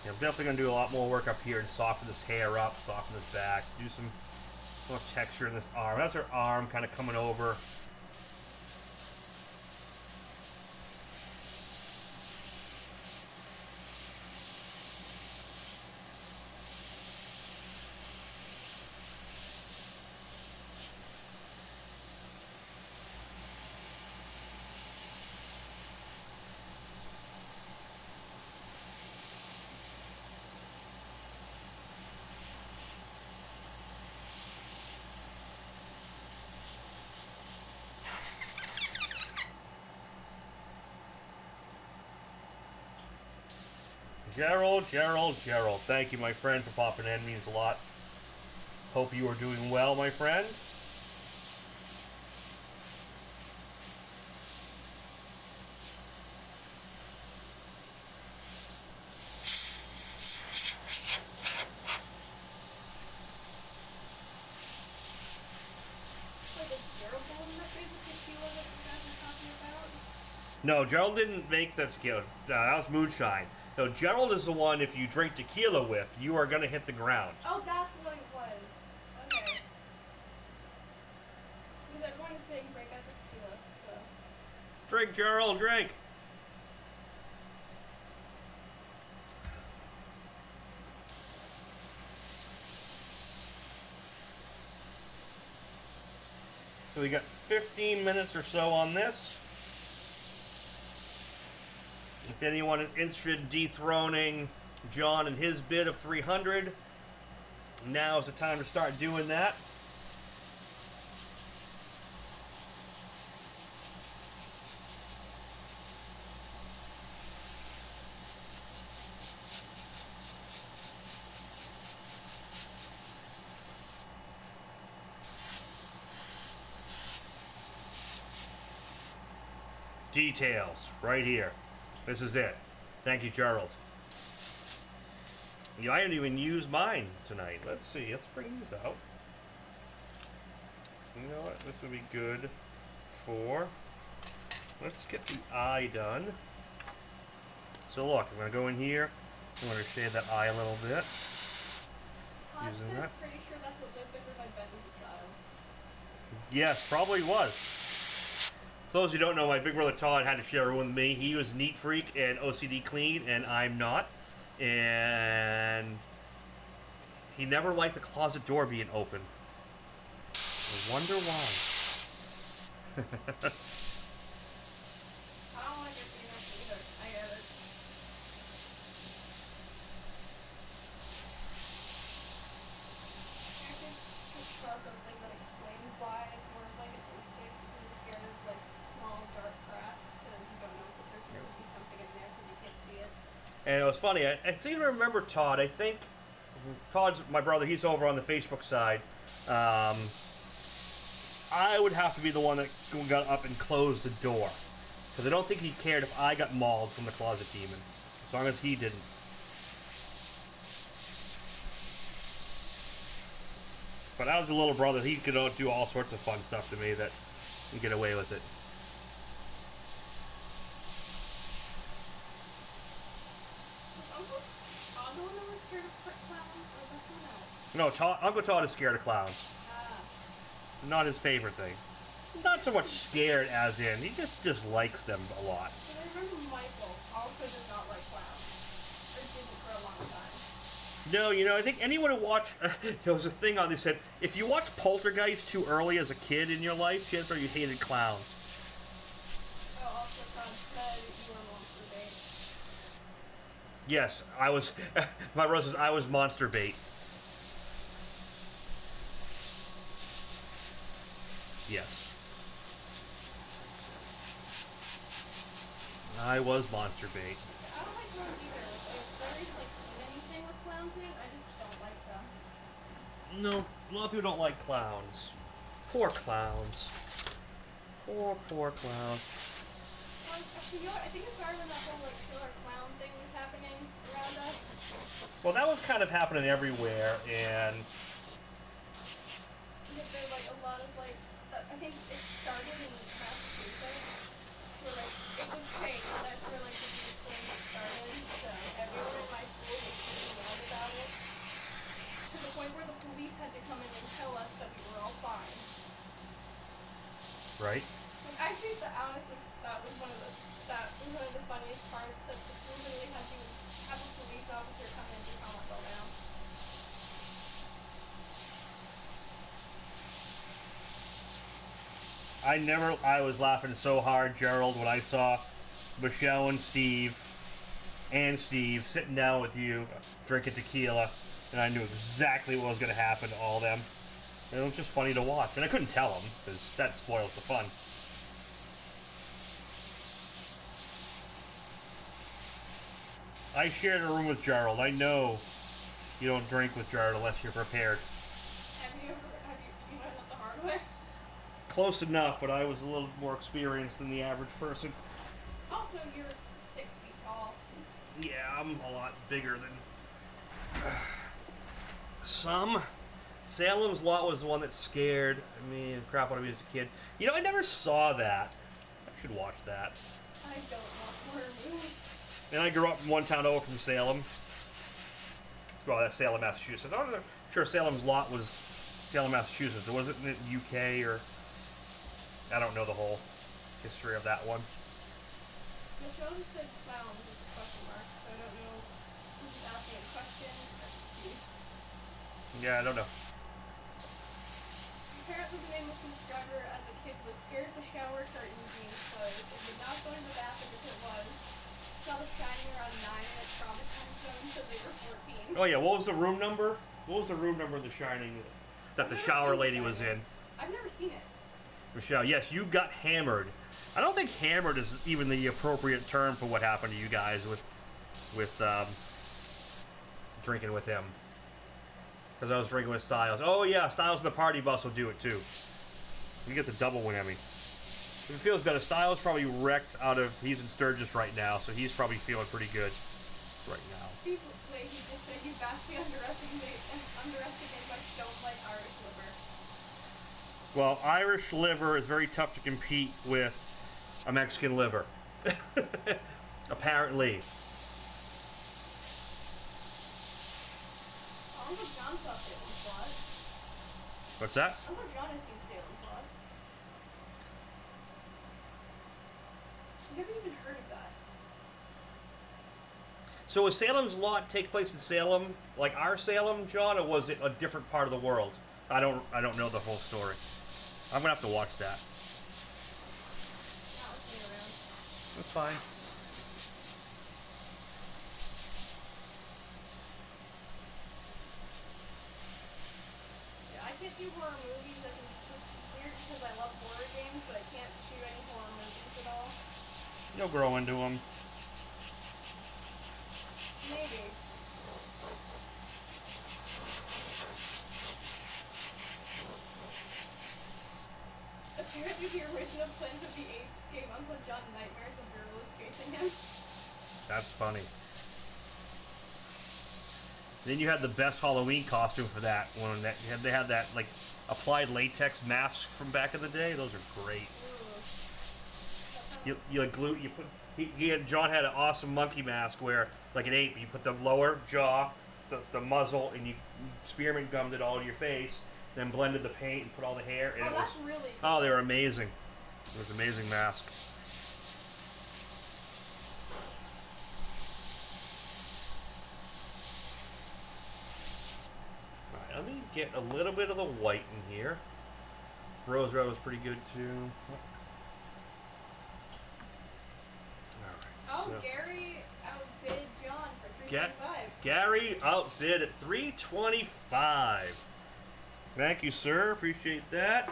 Yeah, I'm definitely going to do a lot more work up here and soften this hair up, soften this back, do some more texture in this arm. That's her arm kind of coming over. Gerald. Thank you, my friend, for popping in. Means a lot. Hope you are doing well, my friend. Like, is Gerald holding that big tequila that you guys were talking about? No, Gerald didn't make the tequila. That was moonshine. No, Gerald is the one, if you drink tequila with, you are going to hit the ground. Oh, that's what it was. Okay. Because everyone is saying break out the tequila, so. Drink, Gerald, drink. So we got 15 minutes or so on this. If anyone is interested in dethroning John and his bid of 300, now is the time to start doing that. Details, right here. This is it. Thank you, Gerald. Yeah, I didn't even use mine tonight. Let's see. Let's bring these out. You know what? This would be good for... Let's get the eye done. So look, I'm going to go in here. I'm going to shade that eye a little bit. Using that. Pretty sure that's what lived under my bed as a child. Yes, probably was. For those who don't know, my big brother Todd had to share a room with me. He was neat freak and OCD clean, and I'm not. And he never liked the closet door being open. I wonder why. I don't want to get being up either. I get it. I could just draw something that explains why it's more of like an instinct. You're scared of like small dark cracks and you don't know if there's going to be something in there because you can't see it. And it was funny. I seem to remember Todd. I think Todd's my brother. He's over on the Facebook side. I would have to be the one that got up and closed the door. Because I don't think he cared if I got mauled from the closet demon. As long as he didn't. But I was a little brother. He could do all sorts of fun stuff to me that you get away with it. No, Uncle Todd is scared of clowns. Not his favorite thing. Not so much scared as in, he just dislikes them a lot. And I remember Michael also does not like clowns. Or didn't for a long time. No, you know, I think anyone who watched, there was a thing on this said, if you watch Poltergeist too early as a kid in your life, chances are you hated clowns. Oh, also Tom said you were monster bait. Yes, I was, my brother says I was monster bait. Yes. I was monster bait. I don't like clowns either. If there is like anything with clowns in, I just don't like them. No, a lot of people don't like clowns. Poor clowns. Poor clowns. Well, actually, you know what? I think it started when that whole like killer clown thing was happening around us. Well, that was kind of happening everywhere, and Because there's like a lot of like, I think it started in Massachusetts, where like it was fake, and that's where like the youth thing started. So everyone in my school was freaking out about it, to the point where the police had to come in and tell us that we were all fine. right? Like, I think that honestly, that was one of the funniest parts, that the school literally had to have a police officer come in to calm us all down. I was laughing so hard, Gerald, when I saw Michelle and Steve sitting down with you, drinking tequila, and I knew exactly what was going to happen to all of them. And it was just funny to watch, and I couldn't tell them, because that spoils the fun. I shared a room with Gerald. I know you don't drink with Gerald unless you're prepared. Have you learned that the hard way? Close enough, but I was a little more experienced than the average person. Also, you're 6 feet tall. Yeah, I'm a lot bigger than some. Salem's Lot was the one that scared me crap out of me as a kid. You know, I never saw that. I should watch that. I don't want horror movies. And I grew up in one town over from Salem. Well, that's Salem, Massachusetts. I'm not sure Salem's Lot was Salem, Massachusetts. Was it in the UK or... I don't know the whole history of that one. The show just said clowns with a question mark, so I don't know if he's asking a question or confused. Yeah, I don't know. Apparently the name of the subscriber as a kid was scared of the shower curtain being closed and did not go to the bathroom if it was. Saw The Shining around 9 and it traumatized them until they were 14. Oh yeah, what was the room number? What was the room number of The Shining that the shower lady was in? I've never seen it. Michelle, yes, you got hammered. I don't think hammered is even the appropriate term for what happened to you guys with drinking with him. Because I was drinking with Styles. Oh yeah, Styles and the party bus will do it too. You get the double whammy. If it feels better, Styles probably wrecked out of. He's in Sturgis right now, so he's probably feeling pretty good right now. He just said you vastly underestimate but don't like Irish liver. Well, Irish liver is very tough to compete with a Mexican liver. Apparently. Uncle John saw Salem's Lot. What's that? Uncle John has seen Salem's Lot. I never even heard of that. So was Salem's Lot take place in Salem, like our Salem, John, or was it a different part of the world? I don't know the whole story. I'm gonna have to watch that. Now it's me around. That's fine. Yeah, I can't do horror movies. It's weird because I love horror games, but I can't do any horror movies at all. You'll grow into them. Maybe. Apparently the original Planet of the Apes gave Uncle John nightmares when gorillas chasing him. That's funny. Then you had the best Halloween costume for that one. They had that like applied latex mask from back in the day. Those are great. John had an awesome monkey mask where, like an ape, you put the lower jaw, the muzzle, and you spearmint gummed it all to your face, then blended the paint and put all the hair. And that's really cool. Oh, they were amazing. It was an amazing mask. get a little bit of the white in here. Rose red was pretty good too. Oh, So Gary outbid John for $3.25. Gary outbid at $3.25. Thank you, sir. Appreciate that.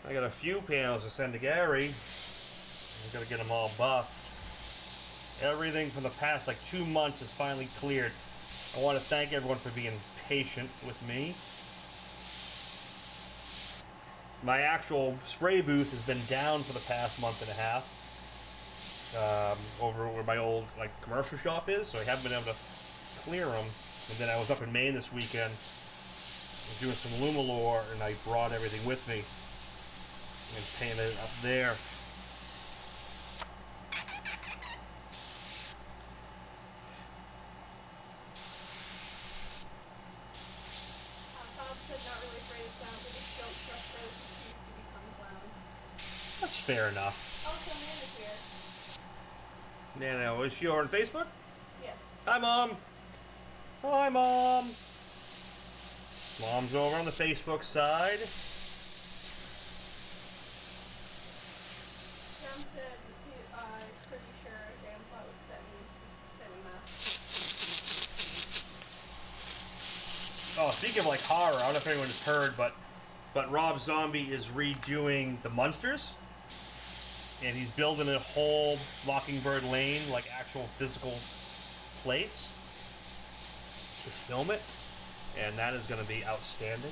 I got a few panels to send to Gary. I gotta get them all buffed. Everything from the past like 2 months is finally cleared. I want to thank everyone for being patient with me. My actual spray booth has been down for the past month and a half. Over where my old commercial shop is, so I haven't been able to clear them. And then I was up in Maine this weekend, doing some Lumalore, and I brought everything with me and painted it up there. Bob said not really afraid of clowns, they just don't trust those who choose to become clowns. That's fair enough. Also, Nana's here. Nana, is she over on Facebook? Yes. Hi, Mom. Hi, Mom. Mom's over on the Facebook side. John said he's pretty sure Samsung was sending that. Oh, speaking of horror, I don't know if anyone has heard, but Rob Zombie is redoing the Munsters, and he's building a whole Mockingbird Lane, actual physical place to film it, and that is going to be outstanding.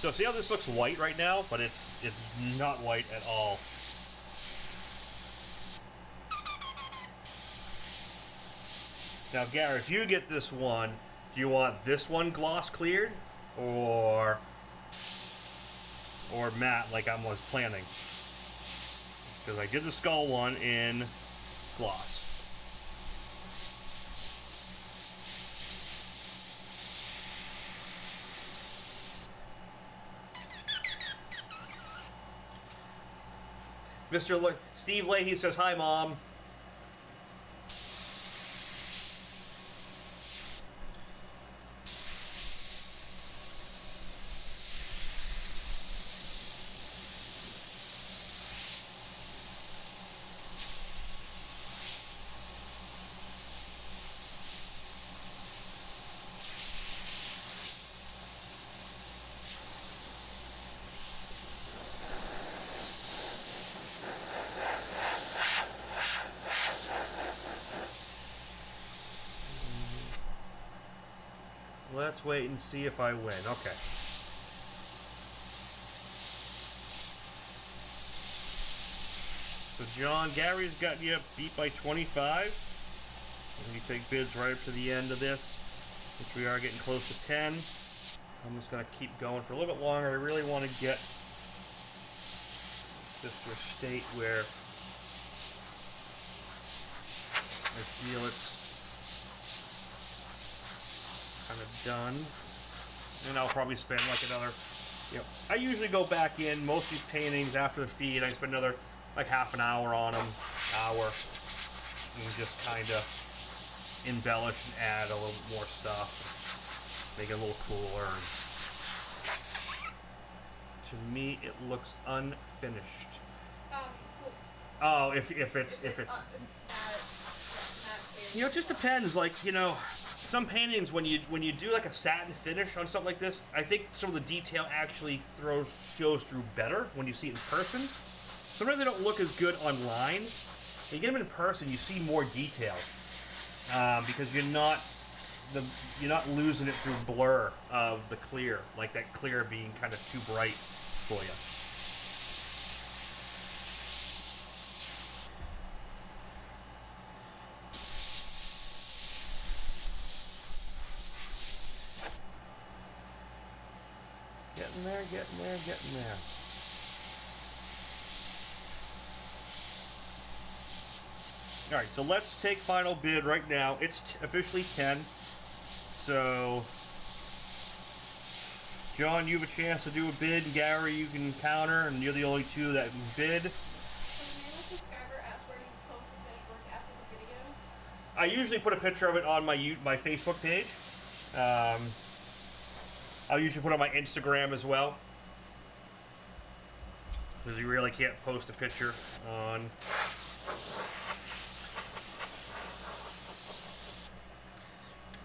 So see how this looks white right now, but it's not white at all. Now, Gary, if you get this one, do you want this one gloss cleared, or matte like I was planning? Because I did the skull one in gloss. Steve Leahy says, hi, Mom. Let's wait and see if I win. Okay. So John, Gary's got you beat by 25. And you take bids right up to the end of this, which we are getting close to 10. I'm just going to keep going for a little bit longer. I really want to get this to a state where I feel it's kind of done, and I'll probably spend another, I usually go back in most of these paintings after the feed. I spend another half an hour on them, and just kind of embellish and add a little more stuff, make it a little cooler. And to me, it looks unfinished. Cool. Oh, if it's it just depends. Some paintings, when you do a satin finish on something like this, I think some of the detail actually shows through better when you see it in person. Sometimes they don't look as good online. When you get them in person, you see more detail because you're not losing it through blur of the clear, that clear being kind of too bright for you. Getting there. All right, so let's take final bid right now. It's officially 10. So, John, you have a chance to do a bid. Gary, you can counter, and you're the only two that can bid. I usually put a picture of it on my Facebook page. I'll usually put it on my Instagram as well, because you really can't post a picture on.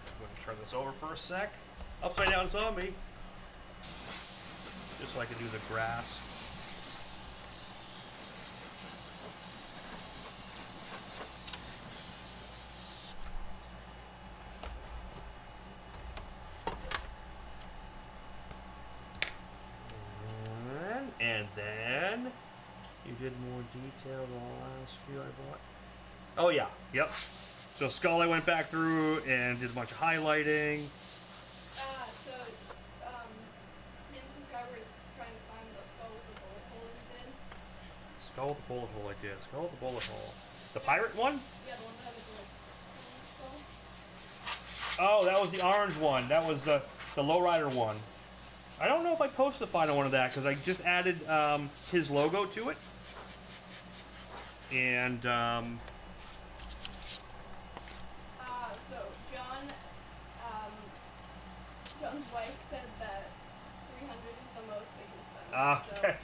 I'm going to turn this over for a sec. Upside down zombie. Just so I can do the grass. And then you did more detail than the last few I bought. Oh yeah, yep. So Skull I went back through and did a bunch of highlighting. New subscriber is trying to find the skull with the bullet hole you did. Skull with the bullet hole I did. Skull with the bullet hole. The pirate one? Yeah, the one that was like skull. Oh, that was the orange one. That was the lowrider one. I don't know if I posted the final one of that because I just added his logo to it. And so John's wife said that 300 is the most they can spend. okay.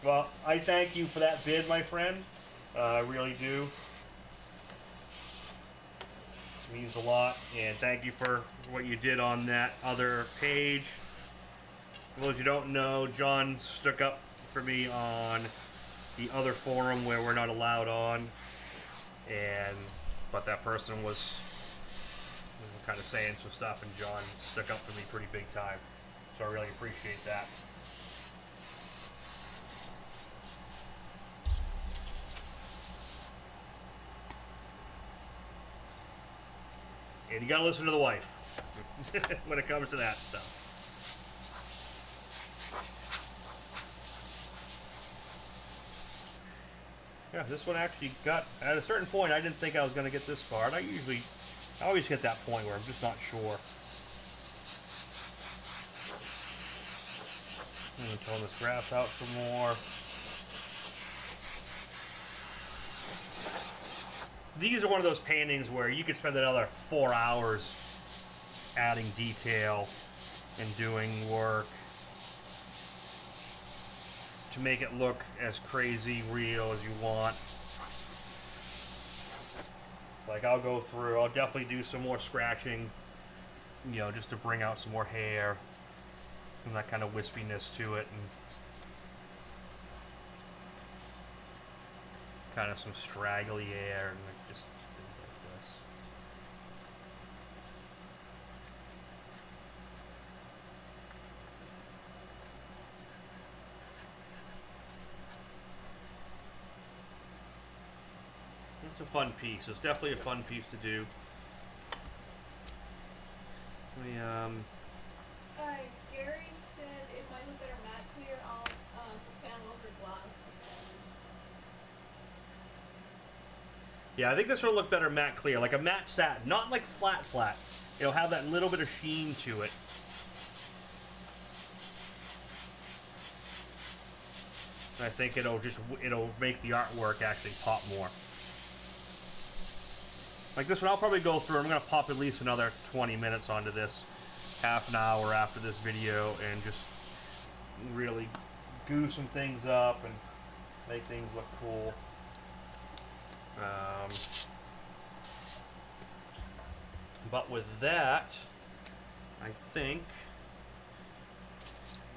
Well, I thank you for that bid, my friend. I really do. It means a lot, and thank you for what you did on that other page. For those you don't know, John stuck up for me on the other forum where we're not allowed on, but that person was kind of saying some stuff, and John stuck up for me pretty big time. So I really appreciate that. And you gotta listen to the wife when it comes to that stuff. Yeah, this one actually got, at a certain point, I didn't think I was going to get this far. And I always hit that point where I'm just not sure. I'm going to tone this grass out some more. These are one of those paintings where you could spend another 4 hours adding detail and doing work to make it look as crazy real as you want. Like I'll go through, I'll definitely do some more scratching, just to bring out some more hair and that kind of wispiness to it, and kind of some straggly hair and just things like this. It's a fun piece. It's definitely a fun piece to do. Gary said it might look better matte clear on the panels or glass. Yeah, I think this will look better matte clear, like a matte satin, not like flat. It'll have that little bit of sheen to it. And I think it'll make the artwork actually pop more. Like this one, I'll probably go through. I'm going to pop at least another 20 minutes onto this, half an hour after this video, and just really goo some things up and make things look cool. But with that, I think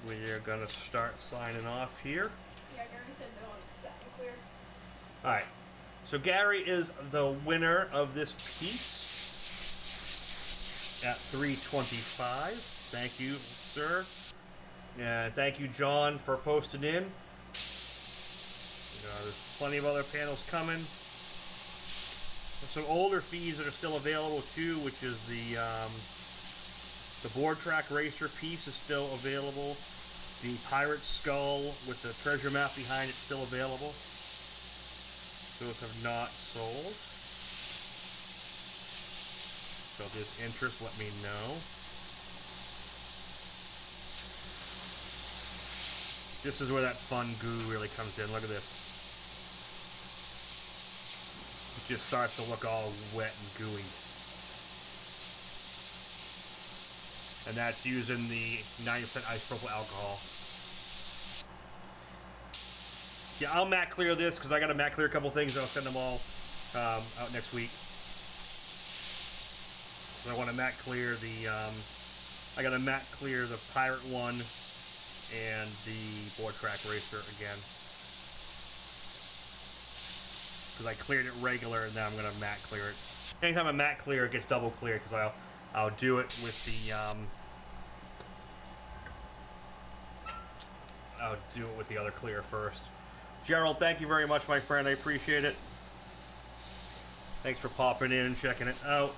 we're going to start signing off here. Yeah, Gary said no one's satin clear. All right. So Gary is the winner of this piece at 325. Thank you, sir. And thank you, John, for posting in. There's plenty of other panels coming. There's some older feeds that are still available too, which is the board track racer piece is still available. The pirate skull with the treasure map behind it is still available. Those have not sold. So if there's interest, let me know. This is where that fun goo really comes in. Look at this. It just starts to look all wet and gooey. And that's using the 90% isopropyl alcohol. Yeah, I'll matte clear this because I got to matte clear a couple things. I'll send them all out next week. So I want to matte clear the. I got to matte clear the Pirate one and the board track racer again. Because I cleared it regular and now I'm going to matte clear it. Anytime I matte clear, it gets double cleared because I'll do it with the I'll do it with the other clear first. Gerald, thank you very much, my friend. I appreciate it. Thanks for popping in and checking it out.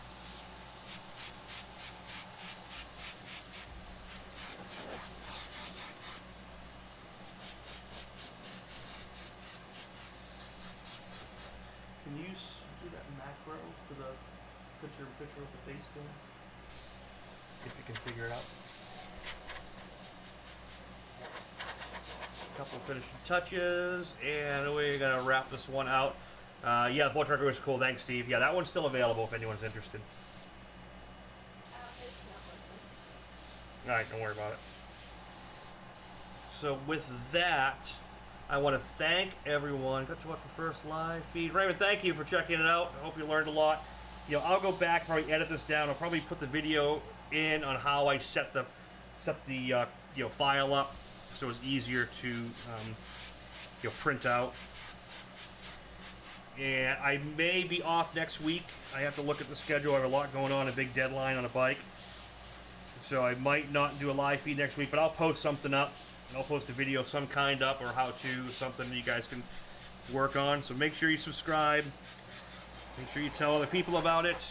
Can you do that macro for the picture of the face film? If you can figure it out. Couple finishing touches, and we're gonna wrap this one out. Yeah, the board tracker was cool. Thanks, Steve. Yeah, that one's still available if anyone's interested. It's not working. All right, don't worry about it. So with that, I want to thank everyone. Got to watch the first live feed. Raymond, thank you for checking it out. I hope you learned a lot. You know, I'll go back, probably edit this down. I'll probably put the video in on how I set the file up, so it's easier to print out. And I may be off next week. I have to look at the schedule. I have a lot going on, a big deadline on a bike. So I might not do a live feed next week, but I'll post something up. I'll post a video of some kind up, or how to, something that you guys can work on. So make sure you subscribe. Make sure you tell other people about it.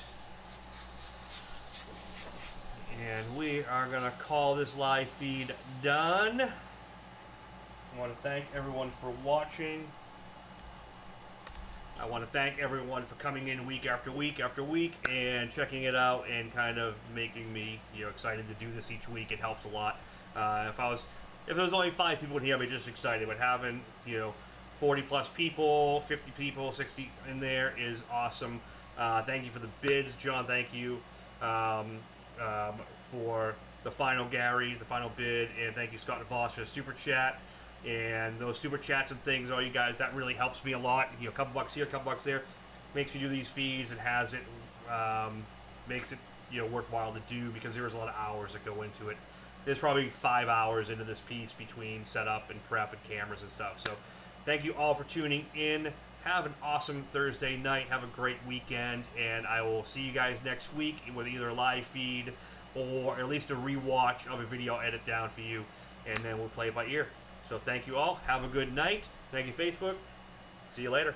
And we are going to call this live feed done. I want to thank everyone for watching. I want to thank everyone for coming in week after week after week and checking it out and kind of making me, excited to do this each week. It helps a lot. If there was only 5 people in here, I'd be just excited. But having, 40 plus people, 50 people, 60 in there is awesome. Thank you for the bids, John. Thank you for the final Gary, the final bid, and thank you, Scott and Voss, for the super chat. And those super chats and things, all you guys, that really helps me a lot. A couple bucks here, a couple bucks there, makes me do these feeds and makes it worthwhile to do, because there's a lot of hours that go into it. There's probably 5 hours into this piece between setup and prep and cameras and stuff. So thank you all for tuning in. Have an awesome Thursday night. Have a great weekend, and I will see you guys next week with either a live feed or at least a rewatch of a video edit down for you, and then we'll play it by ear. So thank you all. Have a good night. Thank you, Facebook. See you later.